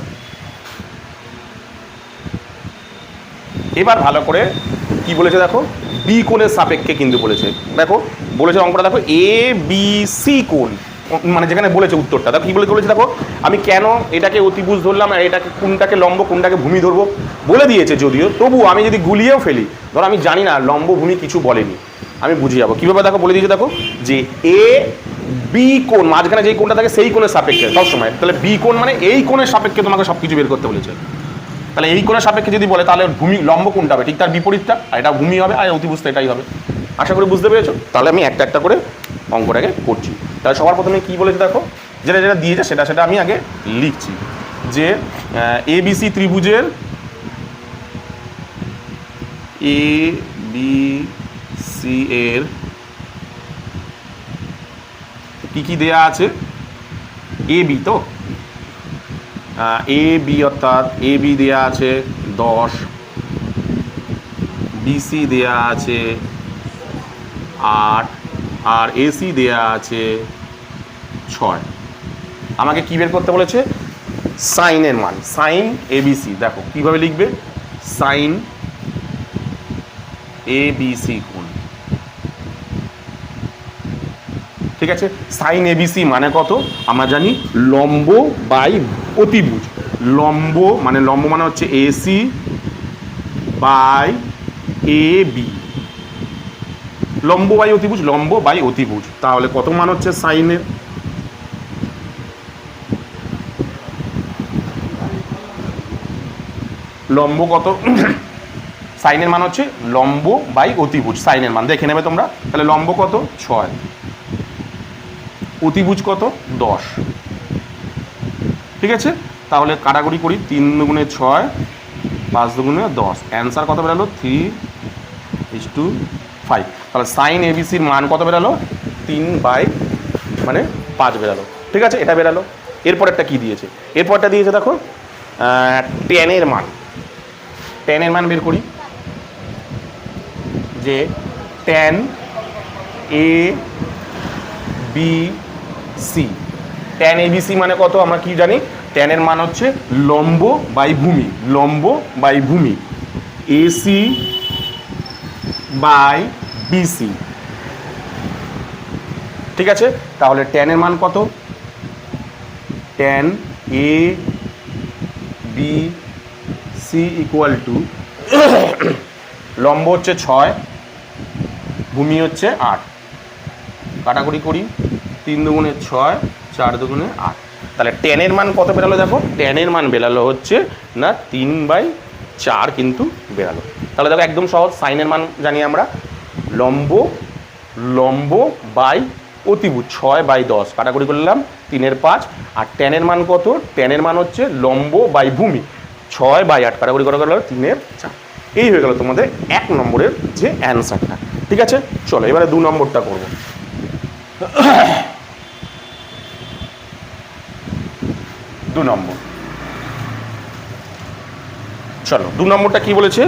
এবার ভালো করে কি বলেছে দেখো, বি কোণের সাপেক্ষে কিন্তু বলেছে। দেখো বলেছে অঙ্কটা দেখো, এ বি সি কোণ, মানে যেখানে বলেছে উত্তরটা দেখো কি বলেছে দেখো, আমি কেন এটাকে অতিভুজ ধরলাম আর এটাকে কোনটাকে লম্ব কোনটাকে ভূমি ধরবো বলে দিয়েছে যদিও, তবু আমি যদি গুলিয়েও ফেলি, ধরো আমি জানি না লম্ব ভূমি কিছু বলেনি, আমি বুঝে যাবো কীভাবে। দেখো বলে দিয়েছে দেখো যে এ বি কোণ, মাঝখানে যেই কোণটা থাকে সেই কোণের সাপেক্ষে সবসময়, তাহলে বি কোণ মানে এই কোণের সাপেক্ষে তোমাকে সব কিছু বের করতে বলেছে। তাহলে এই কোণের সাপেক্ষে যদি বলে তাহলে ভূমি লম্ব কোনটা হবে? ঠিক তার বিপরীতটা, আর এটা ভূমি হবে, আর অতিভুজ এটাই হবে। আশা করি বুঝতে পেরেছো। তাহলে আমি একটা একটা করে অঙ্কটাকে করছি। তাহলে সবার প্রথমে কি বলেছে দেখো, যেটা যেটা দিয়েছে সেটা আমি আগে লিখছি, যে এ বি সি ত্রিভুজের এ বি সি এর কি দেয়া আছে? এ বি, তো এ বি অর্থাৎ এ বি দেয়া আছে 10, বিসি দেয়া আছে 8, আর এসি দেয়া আছে 6। আমাকে কি বের করতে বলেছে? সাইনের মান, সাইন এবিসি। দেখো কিভাবে লিখবে, সাইন এবিসি কোণ, ঠিক আছে। সাইন এবিসি মানে কত? আমরা জানি লম্ব বাই অতিভুজ। লম্ব মানে হচ্ছে এসি বাই এ বি, লম্ব বাই অতিভুজ, লম্ব বাই অতিভুজ। তাহলে কত মান হচ্ছে সাইনের? লম্ব কত? সাইনের মান হচ্ছে লম্ব বাই অতিভুজ, সাইনের মান দেখে নেবে তোমরা। তাহলে লম্ব কত? 6, অতিভুজ কত? 10, ঠিক আছে। তাহলে কাটাকুটি করি, 3 দুগুণে 6, 5 দুগুণে 10, অ্যান্সার কত বেরালো? 3:5। তাহলে সাইন এবিসির মান কত বেরালো? 3/5 বেরালো, ঠিক আছে। এটা বেরালো। এরপরেরটা কি দিয়েছে? এরপরটা দিয়েছে দেখো ট্যানের মান। ট্যানের মান বের করি, যে tan A B C, tan ABC মানে কত? আমরা কি জানি, ট্যানের মান হচ্ছে লম্ব বাই ভূমি, লম্ব বাই ভূমি, এসি বাই বিসি, ঠিক আছে। তাহলে ট্যানের মান কত? Tan A B C equal to লম্ব হচ্ছে 6, ভূমি হচ্ছে 8, কাটাকুটি করি, 3 দুগুণে 6, 4 দুগুণে 8। তাহলে ট্যানের মান কত বেরালো দেখো, ট্যানের মান বেরালো হচ্ছে না 3/4 কিন্তু বেরালো। তাহলে দেখো একদম সহজ, সাইনের মান জানি আমরা, লম্ব বাই অতিভুজ 6/10, কাটাকুটি করলাম 3/5। আর ট্যানের মান কত, ট্যানের মান হচ্ছে লম্ব বাই ভূমি 6/8, কাটাকুটি করা গেল 3/4। এই হয়ে গেল তোমাদের 1 নম্বরের যে অ্যান্সারটা। ঠিক আছে, চলো এবারে 2 নম্বরটা করবো। 2 নম্বর, চলো 2 নম্বরটা কি বলেছে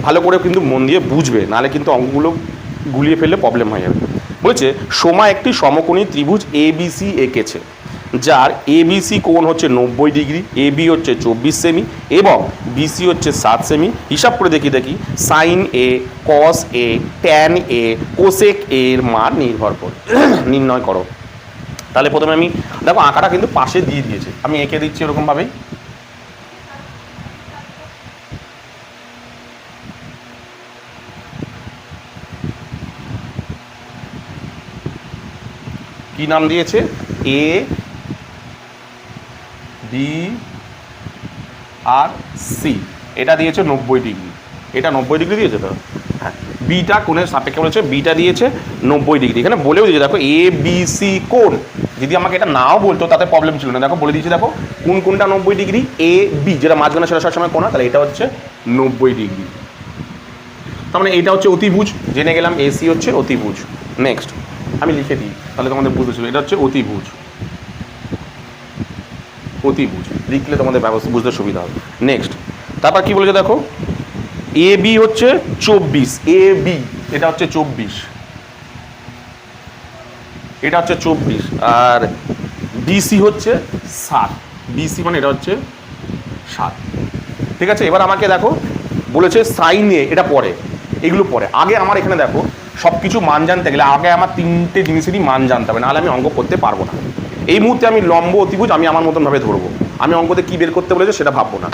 ভালো করে কিন্তু মন দিয়ে বুঝবে, নাহলে কিন্তু অঙ্কগুলো গুলিয়ে ফেললে প্রবলেম হয়ে যাবে। বলেছে সোমা একটি সমকোণী ত্রিভুজ এবিসি এঁকেছে, যার এবিসি কোণ হচ্ছে 90 ডিগ্রি, এবি হচ্ছে 24 সেমি এবং বিসি হচ্ছে 7 সেমি। হিসাব করে দেখি sine A, cos A, tan A, cosec এর মান নির্ণয় করো। তাহলে প্রথমে আমি দেখো আঁকাটা কিন্তু পাশে দিয়ে দিয়েছে, আমি এঁকে দিচ্ছি এরকমভাবেই। কি নাম দিয়েছে, এ বি আর সি, এটা দিয়েছে 90 ডিগ্রি, এটা 90 ডিগ্রি দিয়েছে তো, হ্যাঁ। বিটা কোণের সাপেক্ষে বলেছে, বিটা দিয়েছে 90 ডিগ্রি, এখানে বলেও দিয়েছে দেখো এ বি সি কোণ। যদি আমাকে এটা নাও বলতো তাতে প্রবলেম ছিল না, দেখো বলে দিয়েছে দেখো কোনটা 90 ডিগ্রি, এ বি যেটা মাঝখানে সেটা সবসময় কোণ, তাহলে এটা হচ্ছে 90 ডিগ্রি। তার মানে এটা হচ্ছে অতিভুজ, জেনে গেলাম এসি হচ্ছে অতিভুজ। নেক্সট আমি লিখে দিই তাহলে তোমাদের বুঝতে ছিল, এটা হচ্ছে অতিভুজ, লিখলে তোমাদের ব্যবস্থা বুঝতে সুবিধা হবে। নেক্সট তারপর কি বলেছে দেখো, এ বি হচ্ছে 24, এ বি এটা হচ্ছে 24, এটা হচ্ছে 24, আর বিসি হচ্ছে 7, বিসি মানে এটা হচ্ছে 7। ঠিক আছে, এবার আমাকে দেখো বলেছে সাইন এ, এটা পরে, এগুলো পরে, আগে আমার এখানে দেখো সব কিছু মান জানতে গেলে আগে আমার 3টে জিনিসেরই মান জানতে হবে, নাহলে আমি অঙ্ক করতে পারবো না। এই মুহূর্তে আমি লম্ব অতিভুজ আমি আমার মতনভাবে ধরবো, আমি অঙ্কতে কী বের করতে বলেছে সেটা ভাববো না,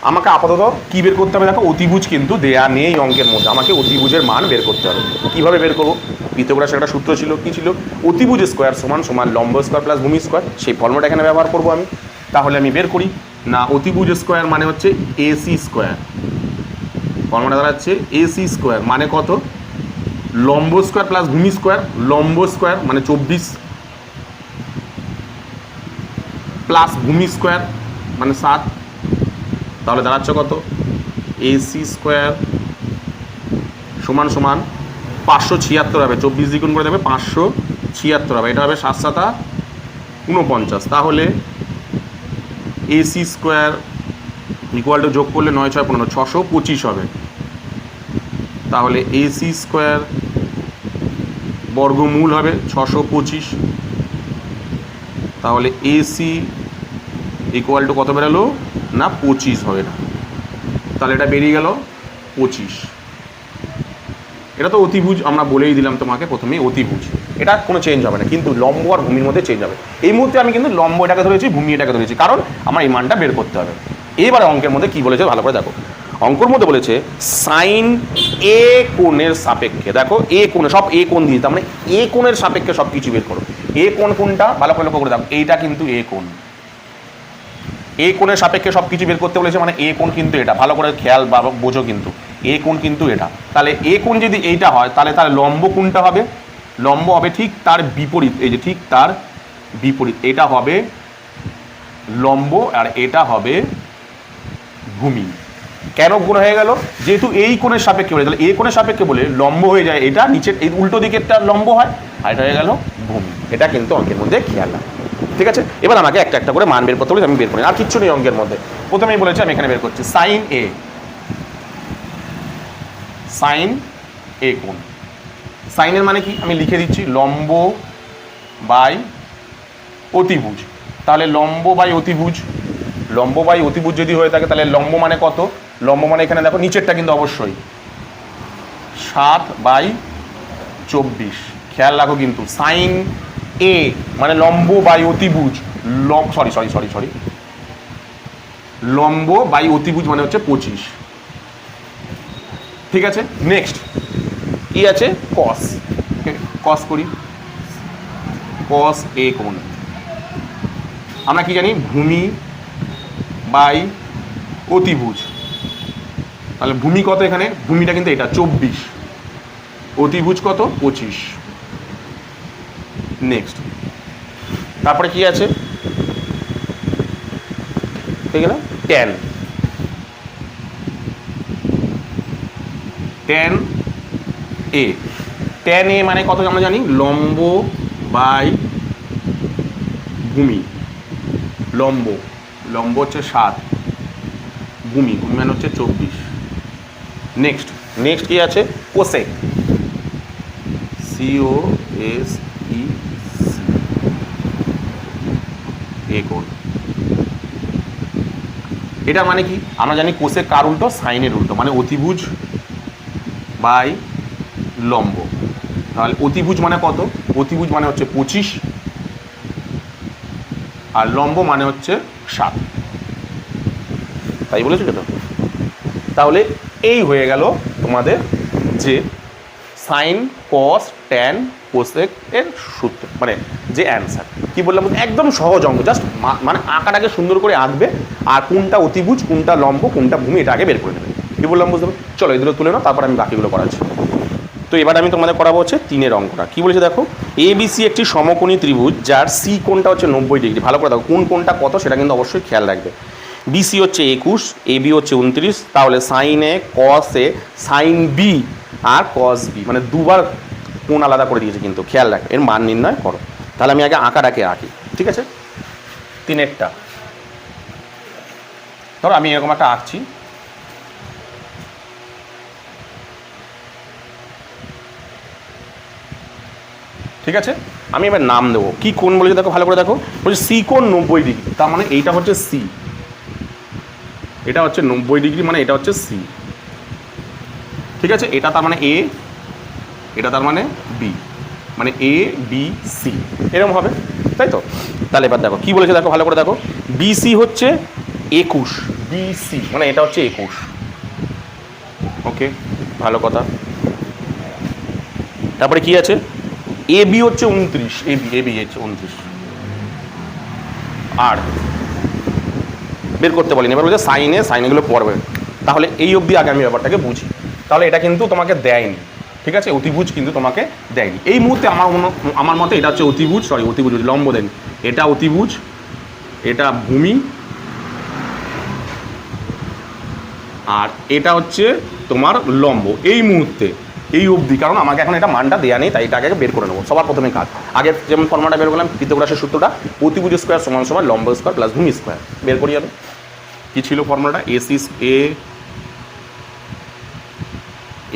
আমাকে আপাতত কী বের করতে হবে দেখো, অতিভুজ কিন্তু দেয়া নেই অঙ্কের মধ্যে, আমাকে অতিভুজের মান বের করতে হবে। কীভাবে বের করবো, পিথাগোরাসের একটা সূত্র ছিল, কী ছিল, অতিভুজ স্কোয়ার সমান লম্ব স্কোয়ার প্লাস ভূমি স্কোয়ার, সেই ফর্মুলাটা এখানে ব্যবহার করবো আমি। তাহলে আমি বের করি না, অতিভুজ স্কোয়ার মানে হচ্ছে এসি স্কোয়ার, ফর্মুলা দাঁড়াচ্ছে এসি স্কোয়ার মানে কত, লম্ব স্কোয়ার প্লাস ভূমি স্কোয়ার, লম্ব স্কোয়ার মানে 24 প্লাস ভূমি স্কোয়ার মানে 7, তাহলে দাঁড়াচ্ছে কত, এসি স্কোয়ার সমান 576 হবে, 24 দ্বিগুণ করে দেবে 576 হবে, এটা হবে 7 7 49, তাহলে এসি স্কোয়ার ইকুয়াল টু যোগ করলে 9 6 15 625 হবে। তাহলে এসি স্কোয়ার বর্গমূল হবে 625, তাহলে এসি ইকুয়াল টু কত বেরোলো না 25 হবে না, তাহলে এটা বেরিয়ে গেল 25। এটা তো অতিভুজ, আমরা বলেই দিলাম তোমাকে প্রথমেই অতিভুজ, এটা কোনো চেঞ্জ হবে না, কিন্তু লম্ব আর ভূমির মধ্যে চেঞ্জ হবে। এই মুহূর্তে আমি কিন্তু লম্ব এটাকে ধরেছি, ভূমি এটাকে ধরেছি, কারণ আমার এই মানটা বের করতে হবে। এবারে অঙ্কের মধ্যে কি বলেছে ভালো করে দেখো, অঙ্কের মধ্যে বলেছে সাইন এ কোণের সাপেক্ষে, দেখো এ কোণে সব এ কোণ দিয়ে, তার মানে এ কোণের সাপেক্ষে সব কিছু বের করো। এ কোণ কোনটা ভালো করে লক্ষ্য করে দেখো, এইটা কিন্তু এ কোণ, এ কোণের সাপেক্ষে সব কিছু বের করতে বলেছে, মানে এ কোণ কিন্তু এটা, ভালো করে খেয়াল বা বোঝো কিন্তু এ কোণ কিন্তু এটা। তাহলে এ কোণ যদি এইটা হয় তাহলে লম্ব কোণটা হবে, লম্ব হবে ঠিক তার বিপরীত, এই যে ঠিক তার বিপরীত, এটা হবে লম্ব আর এটা হবে ভূমি। কেন গুণ হয়ে গেল, যেহেতু এই কোণের সাপেক্ষে বলে, তাহলে এই কোণের সাপেক্ষে বলে লম্ব হয়ে যায় এটা, নিচের এই উল্টো দিকেরটা লম্ব হয়, আর এটা হয়ে গেল ভূমি। এটা কিন্তু অঙ্কের মধ্যে খেয়াল রাখো, ঠিক আছে। এবার আমাকে একটা একটা করে মান বের করতে বলে, আমি বের করি, আর কিচ্ছু নেই অঙ্কের মধ্যে। প্রথমেই বলেছি আমি এখানে বের করছি সাইন এ কোণ, সাইনের মানে কি আমি লিখে দিচ্ছি, লম্ব বাই অতিভুজ। তাহলে লম্ব বাই অতিভুজ যদি হয়ে থাকে তাহলে লম্ব মানে কত, লম্ব মানে এখানে দেখো নিচেরটা কিন্তু অবশ্যই 7/24, খেয়াল রাখো কিন্তু সাইন এ মানে লম্ব বাই অতিভুজ, সরি লম্ব বাই অতিভুজ মানে হচ্ছে 25। ঠিক আছে, নেক্সট কি আছে, কস। কস করি, কস এ কোণ। আমরা কি জানি, ভূমি বাই অতিভুজ। তাহলে ভূমি কত, এখানে ভূমিটা কিন্তু এটা 24, অতিভুজ কত 25। নেক্সট, তারপরে কি আছে, ঠিক না, ট্যান। ট্যান এ, ট্যান এ মানে কত আমরা জানি, লম্ব বাই ভূমি। লম্ব হচ্ছে 7, ভূমি মানে হচ্ছে 24। নেক্সট কি আছে, কোসেক, COSEC এ কোণ। এটা মানে কি, আমরা জানি কোসেক কার উল্টো, সাইনের উল্টো, মানে অতিভুজ বাই লম্ব। তাহলে অতিভুজ মানে কত, অতিভুজ মানে হচ্ছে 25 আর লম্ব মানে হচ্ছে 7, তাই বলেছিল তো। তাহলে এই হয়ে গেল তোমাদের যে সাইন, কস, ট্যান, কোসেক এর সূত্র, মানে যে অ্যান্সার। কি বললাম, একদম সহজ অঙ্ক, জাস্ট মানে আঁকাটাকে সুন্দর করে আঁকবে, আর কোনটা অতিভুজ, কোনটা লম্ব, কোনটা ভূমি, এটা আগে বের করে নেবে। কি বললাম বুঝতে পারো? চলো এগুলো তুলে নাও, তারপর আমি বাকিগুলো করাচ্ছি। তো এবার আমি তোমাদের করাবো হচ্ছে 3-এর অঙ্কটা। কি বলেছে দেখো, ABC একটি সমকোণী ত্রিভুজ যার সি কোণটা হচ্ছে 90 ডিগ্রি। ভালো করে দেখো কোন কোণটা কত, সেটা কিন্তু অবশ্যই খেয়াল রাখবে। BC হচ্ছে 21, AB হচ্ছে 29, তাহলে sign A, cos A, sign B R cos B, মানে দুবার কোণ আলাদা করে দিয়েছে, কিন্তু খেয়াল রাখো এর মান নির্ণয় করো। তাহলে আমি আগে আঁকাটাকে আঁকি, ঠিক আছে। 3-এরটা ধরো আমি এরকম একটা আঁকছি, ঠিক আছে। আমি এবার নাম দেবো, কি কোণ বলেছে দেখো, ভালো করে দেখো, বলছে সি কোণ 90 ডিগ্রি, তার মানে এইটা হচ্ছে সি, এটা হচ্ছে 90 ডিগ্রি, মানে এটা হচ্ছে সি, ঠিক আছে। এটা তার মানে এ, এটা তার মানে বি, মানে এ বি সি এরকম হবে, তাই তো। তাহলে এবার দেখো কি বলেছে দেখো, ভালো করে দেখো, বিসি হচ্ছে 21, বিসি মানে এটা হচ্ছে 21, ওকে, ভালো কথা। তারপরে কি আছে, এবি হচ্ছে 29, এবি হচ্ছে 29, আর বের করতে বলিনি, এবার বলছে সাইনেগুলো পড়বে। তাহলে এই অবধি আগে আমি ব্যাপারটাকে বুঝি। তাহলে এটা কিন্তু তোমাকে দেয়নি, ঠিক আছে, অতিভুজ কিন্তু তোমাকে দেয়নি এই মুহূর্তে। আমার মতে এটা হচ্ছে অতিভুজ, অতিভুজ লম্ব দেন, এটা অতিভুজ, এটা ভূমি, আর এটা হচ্ছে তোমার লম্ব এই মুহূর্তে, এই অবধি। কারণ আমাকে এখন এটা মানটা দেওয়া নেই, তাই এটা আগে বের করে নেবো। সবার প্রথমে কাজ, আগে যেমন ফর্মুলাটা বের করলাম পিথাগোরাসের সূত্রটা, অতিভুজ স্কোয়ার সমান সমান লম্ব স্কোয়ার প্লাস ভূমি স্কোয়ার, বের করি যাবে। কী ছিল ফর্মুলাটা,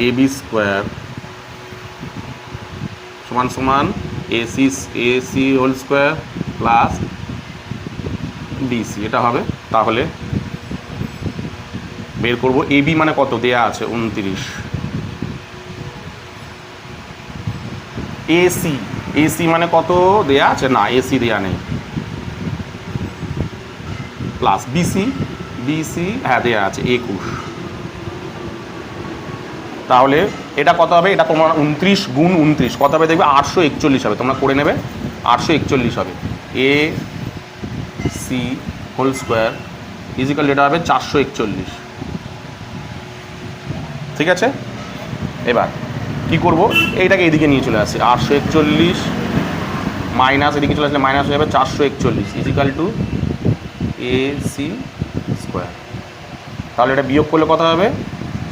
এবি স্কোয়ার সমান সমান AC whole square plus BC, এটা হবে। তাহলে বের করব এবি মানে কত দেয়া আছে 29, এসি মানে কত দেয়া আছে, না এসি দেয়া নেই, প্লাস বিসি হ্যাঁ দেয়া আছে 21। তাহলে এটা কত হবে, এটা তোমার 29 গুণ 29 কত হবে দেখবে 841 হবে, তোমরা করে নেবে 841 হবে। A C whole square equal যেটা হবে 441, ঠিক আছে। এবার কি করব, এইটাকে এদিকে নিয়ে চলে আসছে, 841 মাইনাস এদিকে চলে আসলে মাইনাস হয়ে যাবে 441 ইজিক্যাল টু এসি স্কোয়ার। তাহলে এটা বিয়োগ করলে কত হবে,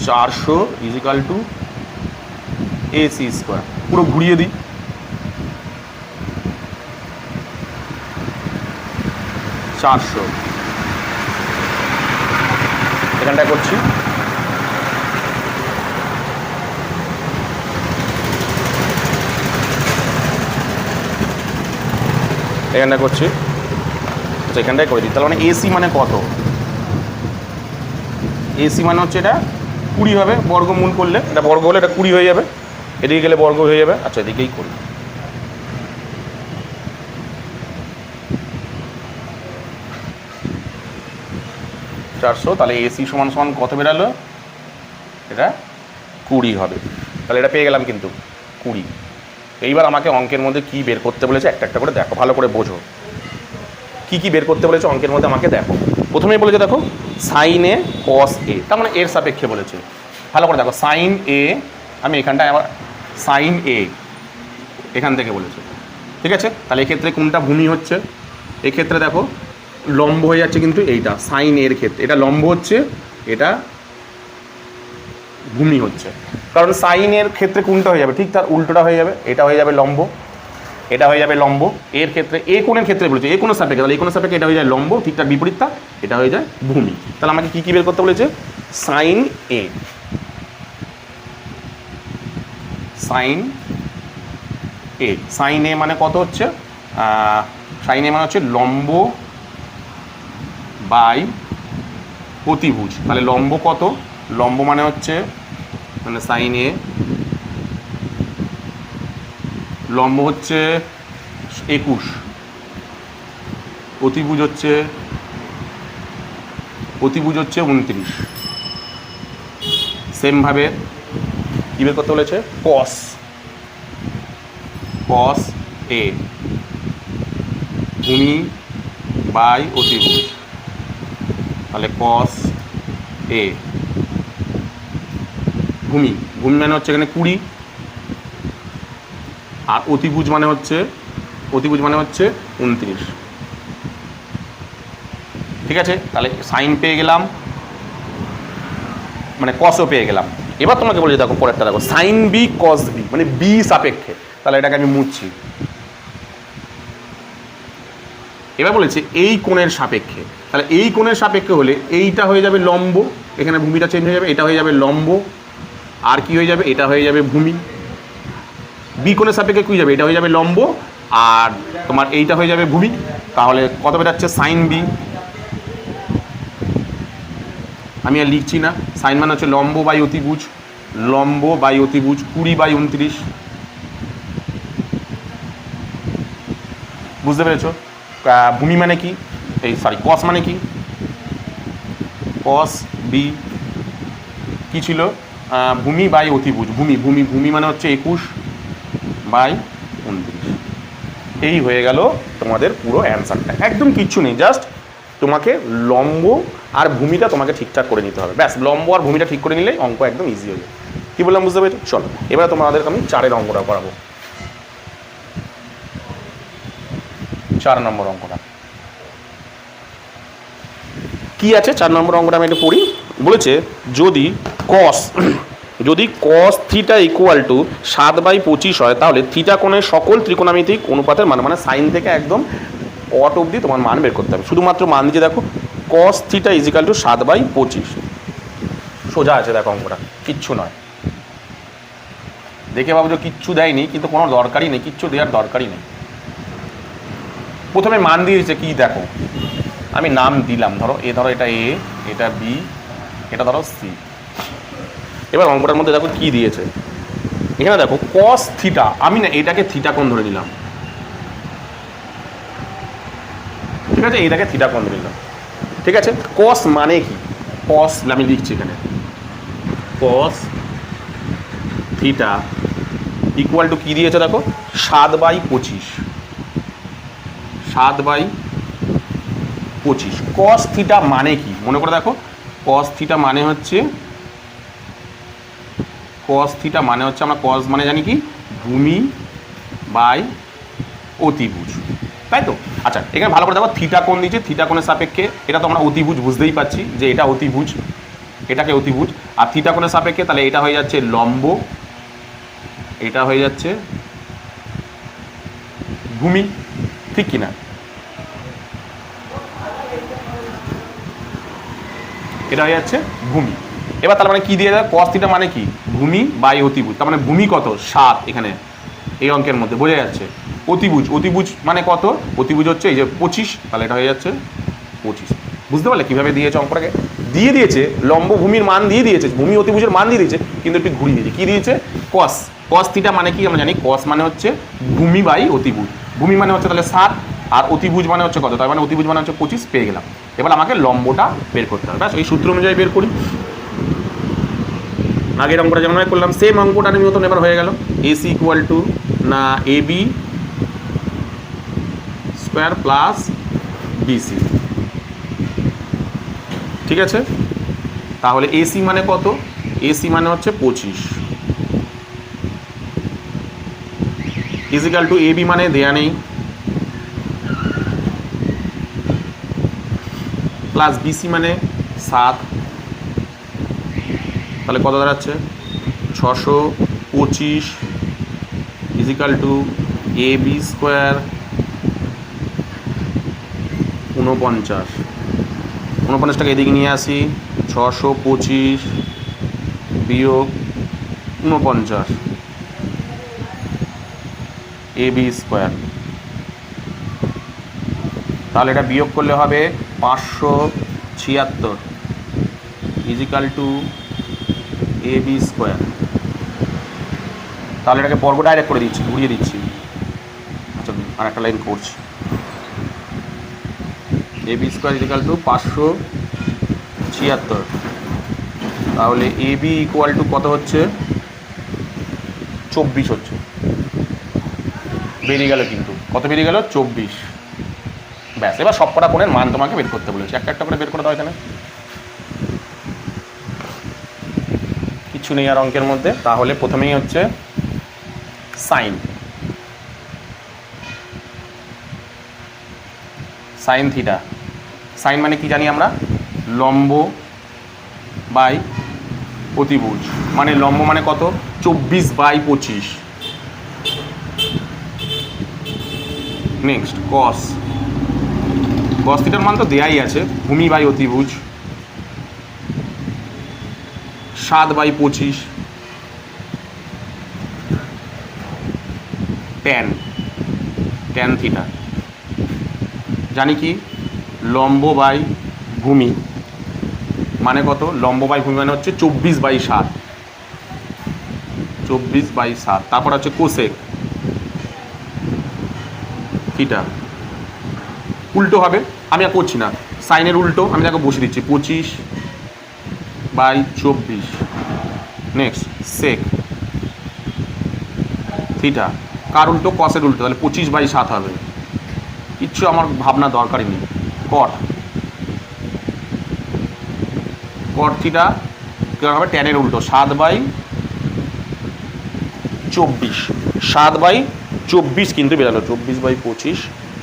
400 ইজিক্যাল টু এসি স্কোয়ার। পুরো ঘুরিয়ে দিই, 400 এখানটায় করছি, এখানটা করছি, আচ্ছা এখানটায় করে দিই। তাহলে মানে এসি মানে কত, এসি মানে হচ্ছে এটা 20 হবে, বর্গমূল করলে এটা বর্গ হলে এটা 20 হয়ে যাবে, এদিকে গেলে বর্গ হয়ে যাবে। আচ্ছা এদিকেই করি, 400, তাহলে এসি সমান সমান কত বেরালো? এটা 20 হবে। তাহলে এটা পেয়ে গেলাম কিন্তু 20। এইবার আমাকে অঙ্কের মধ্যে কি বের করতে বলেছে একটা একটা করে দেখো, ভালো করে বোঝো কি কি বের করতে বলেছে অঙ্কের মধ্যে আমাকে দেখো। প্রথমেই বলেছে দেখো সাইন এ কস এ, তার মানে এর সাপেক্ষে বলেছে। ভালো করে দেখো সাইন এ, আমি এখানটায় আবার সাইন এ এখান থেকে বলেছে, ঠিক আছে। তাহলে এক্ষেত্রে কোনটা ভূমি হচ্ছে? এক্ষেত্রে দেখো লম্ব হয়ে যাচ্ছে কিন্তু এইটা সাইন এর ক্ষেত্রে, এটা লম্ব হচ্ছে, এটা ভূমি হচ্ছে। কারণ সাইনের ক্ষেত্রে কোনটা হয়ে যাবে? ঠিক তার উল্টোটা হয়ে যাবে, এটা হয়ে যাবে লম্ব, এটা হয়ে যাবে লম্ব। এর ক্ষেত্রে এ কোণের ক্ষেত্রে বলেছে এ কোণের সাপেক্ষে, তাহলে এ কোণের সাপেক্ষে এটা হয়ে যায় লম্ব, ঠিক তার বিপরীতটা এটা হয়ে যায় ভূমি। তাহলে আমাকে কী কী বের করতে বলেছে? সাইন এ, সাইন এ, সাইন এ মানে কত হচ্ছে? সাইন এ মানে হচ্ছে লম্ব বাই অতিভুজ। তাহলে লম্ব কত? লম্ব মানে হচ্ছে মানে সাইন এ লম্ব হচ্ছে 21, অতিভুজ হচ্ছে 29। সেমভাবে কী বের করতে বলেছে? কস, কস এ ভূমি বাই অতিভুজ। তাহলে কস এ ভূমি, ভূমি মানে হচ্ছে এখানে 20, আর অতিভুজ মানে হচ্ছে 29, ঠিক আছে। তাহলে সাইন পেয়ে গেলাম, মানে কসও পেয়ে গেলাম। এবার তোমাকে বলি দেখো পরেরটা দেখো সাইন বি কস বি, মানে বি সাপেক্ষে। তাহলে এটাকে আমি মুছছি। এবার বলেছে এই কোণের সাপেক্ষে, তাহলে এই কোণের সাপেক্ষে হলে এইটা হয়ে যাবে লম্ব, এখানে ভূমিটা চেঞ্জ হয়ে যাবে, এটা হয়ে যাবে লম্ব, আর কি হয়ে যাবে? এটা হয়ে যাবে ভূমি। বি কোণের সাপেক্ষে কী যাবে? এটা হয়ে যাবে লম্ব, আর তোমার এইটা হয়ে যাবে ভূমি। তাহলে কত বেরাচ্ছে? Sine B. আমি আর লিখছি না, সাইন মানে হচ্ছে লম্ব বাই অতিভুজ, লম্ব বাই অতিভুজ 20/29, বুঝতে পেরেছ? ভূমি মানে কি? কস মানে কি? কস বি কি ছিল? ভূমি বাই অতিভুজ, ভূমি ভূমি ভূমি মানে হচ্ছে 21/29। এই হয়ে গেল তোমাদের পুরো অ্যান্সারটা, একদম কিচ্ছু নেই, জাস্ট তোমাকে লম্ব আর ভূমিটা তোমাকে ঠিকঠাক করে নিতে হবে, ব্যাস। লম্ব আর ভূমিটা ঠিক করে নিলেই অঙ্ক একদম ইজি হয়ে যাবে। কী বললাম বুঝতে পেরেছো? চলো এবারে তোমাদেরকে আমি 4 অঙ্কটা করাবো। 4 নম্বর অঙ্কটা কি আছে? 4 নম্বর অঙ্কটা আমি একটু পড়ি। বলেছে যদি কস থিটা ইকুয়াল টু 7/25 হয়, তাহলে থিটা কোণের সকল ত্রিকোণামিতিক অনুপাতের মান, মানে সাইন থেকে একদম কট অবধি তোমার মান বের করতে হবে। শুধুমাত্র মান দিয়ে দেখো কস থিটা ইজিক্যাল টু 7/25। সোজা আছে দেখো অঙ্কটা, কিচ্ছু নয়। দেখে ভাবছো কিচ্ছু দেয়নি, কিন্তু কোনো দরকারই নেই, কিচ্ছু দেওয়ার দরকারই নেই। প্রথমে মান দিয়ে দিচ্ছে কি দেখো, আমি নাম দিলাম, ধরো এটা এ, এটা বি, এটা ধরো সি। এবার অঙ্কটার মধ্যে দেখো কি দিয়েছে, এখানে দেখো কস থিটা, আমি না এটাকে থিটা কোণ ধরে নিলাম, ঠিক আছে, এটাকে থিটা কোণ ধরে নিলাম, ঠিক আছে। কস মানে কি? কস আমি লিখছি এখানে, কস থিটা ইকুয়াল টু কী দিয়েছে দেখো 7/25, 7/25। কস থিটা মানে কি মনে করে দেখো, কস থিটা মানে হচ্ছে আমরা কস মানে জানি কি ভূমি বাই অতিভুজ, তাই তো? আচ্ছা এখানে ভালো করে দেখো থিটা কোণ দিয়েছে, থিটা কোণের সাপেক্ষে এটা তো আমরা অতিভুজ বুঝতেই পারছি যে এটা অতিভুজ, এটাকে অতিভুজ, আর থিটা কোণের সাপেক্ষে তাহলে এটা হয়ে যাচ্ছে লম্ব, এটা হয়ে যাচ্ছে ভূমি, ঠিক কিনা? এটা হয়ে যাচ্ছে ভূমি। এবার তার মানে কি দিয়ে দেয়, কস থিটা মানে কি ভূমি বাই অতিভুজ, তার মানে ভূমি কত 7, এখানে এই অঙ্কের মধ্যে বোঝা যাচ্ছে। অতিভুজ মানে কত? অতিভুজ হচ্ছে এই যে 25, তাহলে এটা হয়ে যাচ্ছে 25। বুঝতে পারলে কীভাবে দিয়েছে অঙ্কটাকে? দিয়ে দিয়েছে লম্ব ভূমির মান দিয়ে দিয়েছে, ভূমি অতিভুজের মান দিয়ে দিয়েছে, কিন্তু একটু ঘুরিয়ে দিয়েছে। কী দিয়েছে? কস থিটা মানে কি আমরা জানি, কস মানে হচ্ছে ভূমি বাই অতিভুজ, ভূমি মানে হচ্ছে তাহলে 7, আর অতিভুজ মানে হচ্ছে কত, তার মানে অতিভুজ মানে হচ্ছে 25, পেয়ে গেলাম। এবার আমাকে লম্বটা বের করতে হবে, ব্যাস এই সূত্র অনুযায়ী বের করি। আগের অঙ্কটা যেমন করলাম সেম অঙ্কটার মতন এবার হয়ে গেল। AC ইকুয়াল টু না AB স্কোয়ার প্লাস BC, ঠিক আছে। তাহলে AC মানে কত, AC মানে হচ্ছে 25 ইজিক্যাল টু AB মানে দেয়া নেই, প্লাস BC মানে 7, তাহলে কত দাঁড়াচ্ছে 625 ইজিক্যাল টু AB স্কোয়ার 49, 49টাকে এদিকে নিয়ে আসি, 625 বিয়োগ 49 AB স্কোয়ার, তাহলে এটা বিয়োগ করলে হবে 576 ইজিক্যাল টু AB স্কোয়ার। তাহলে এটাকে বর্গ ডাইরেক্ট করে দিচ্ছি, ঘুরিয়ে দিচ্ছি, আচ্ছা আর একটা লাইন করছি, AB স্কোয়ার ইজিক্যাল টু 576, তাহলে AB ইকুয়াল টু কত হচ্ছে 24 হচ্ছে, বেরিয়ে গেল কিন্তু কত বেরিয়ে গেল 24, ব্যাস। এবার সব কটা কোণের মান তোমাকে বের করতে বলেছি, একটা একটা করে বের করে দাও। এখানে কিছু নেই আর অঙ্কের মধ্যে, তাহলে প্রথমেই হচ্ছে সাইন, সাইন থিটা। সাইন মানে কি জানি আমরা, লম্ব বাই অতিভুজ, মানে লম্ব মানে কত 24/25। নেক্সট কস, কস থিটার মান তো দেয়াই আছে, ভূমি বাই অতিভুজ 7/25, ট্যান, ট্যান থিটা জানি কি লম্ব বাই ভূমি মানে কত, লম্ব বাই ভূমি মানে হচ্ছে 24/7, 24/7। তারপর হচ্ছে কোসেক থিটা, উল্টো হবে, আমি আর করছি না, সাইনের উল্টো আমি তাকে বসে দিচ্ছি 25/24। নেক্সট সেক থিটা, কার উল্টো, কসের উল্টো, তাহলে 25/7 হবে, কিচ্ছু আমার ভাবনা দরকারই নেই। কট, কট থিটা কেমন হবে, ট্যানের উল্টো 7/24, 7/24 কিন্তু বেরালো, 24/25,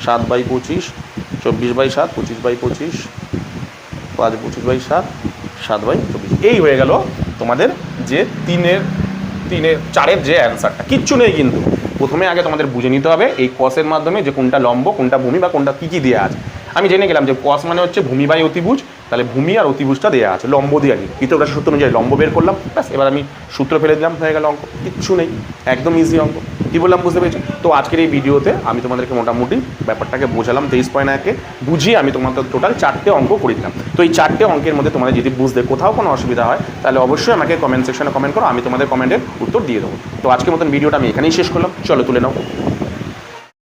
7/25, 24/7, 25/25, 25/7, 7/24, এই হয়ে গেল তোমাদের যে তিনের 4-এর যে অ্যান্সারটা। কিচ্ছু নেই কিন্তু, প্রথমে আগে তোমাদের বুঝে নিতে হবে এই কসের মাধ্যমে যে কোনটা লম্ব কোনটা ভূমি বা কোনটা কী কী দেওয়া আছে। আমি জেনে গেলাম যে কস মানে হচ্ছে ভূমি বাই অতিভুজ, তাহলে ভূমি আর অতিভুজটা দেওয়া আছে, লম্ব দিয়ে আনি দ্বিতীয় রাশি সূত্র অনুযায়ী লম্ব বের করলাম, ব্যাস এবার আমি সূত্র ফেলে দিলাম, হয়ে গেল অঙ্ক। কিচ্ছু নেই, একদম ইজি অঙ্ক। কী বললাম বুঝতে পেরেছি তো? আজকের এই ভিডিওতে আমি তোমাদেরকে মোটামুটি ব্যাপারটাকে বোঝালাম, 23.1-এ বুঝিয়ে আমি তোমাদের টোটাল 4টে অঙ্ক করে দিলাম। তো এই 4টে অঙ্কের মধ্যে তোমাদের যদি বুঝতে কোথাও কোনো অসুবিধা হয় তাহলে অবশ্যই আমাকে কমেন্ট সেকশনে কমেন্ট করো, আমি তোমাদের কমেন্টের উত্তর দিয়ে দেবো। তো আজকের মতন ভিডিওটা আমি এখানেই শেষ করলাম, চলো তুলে নাও।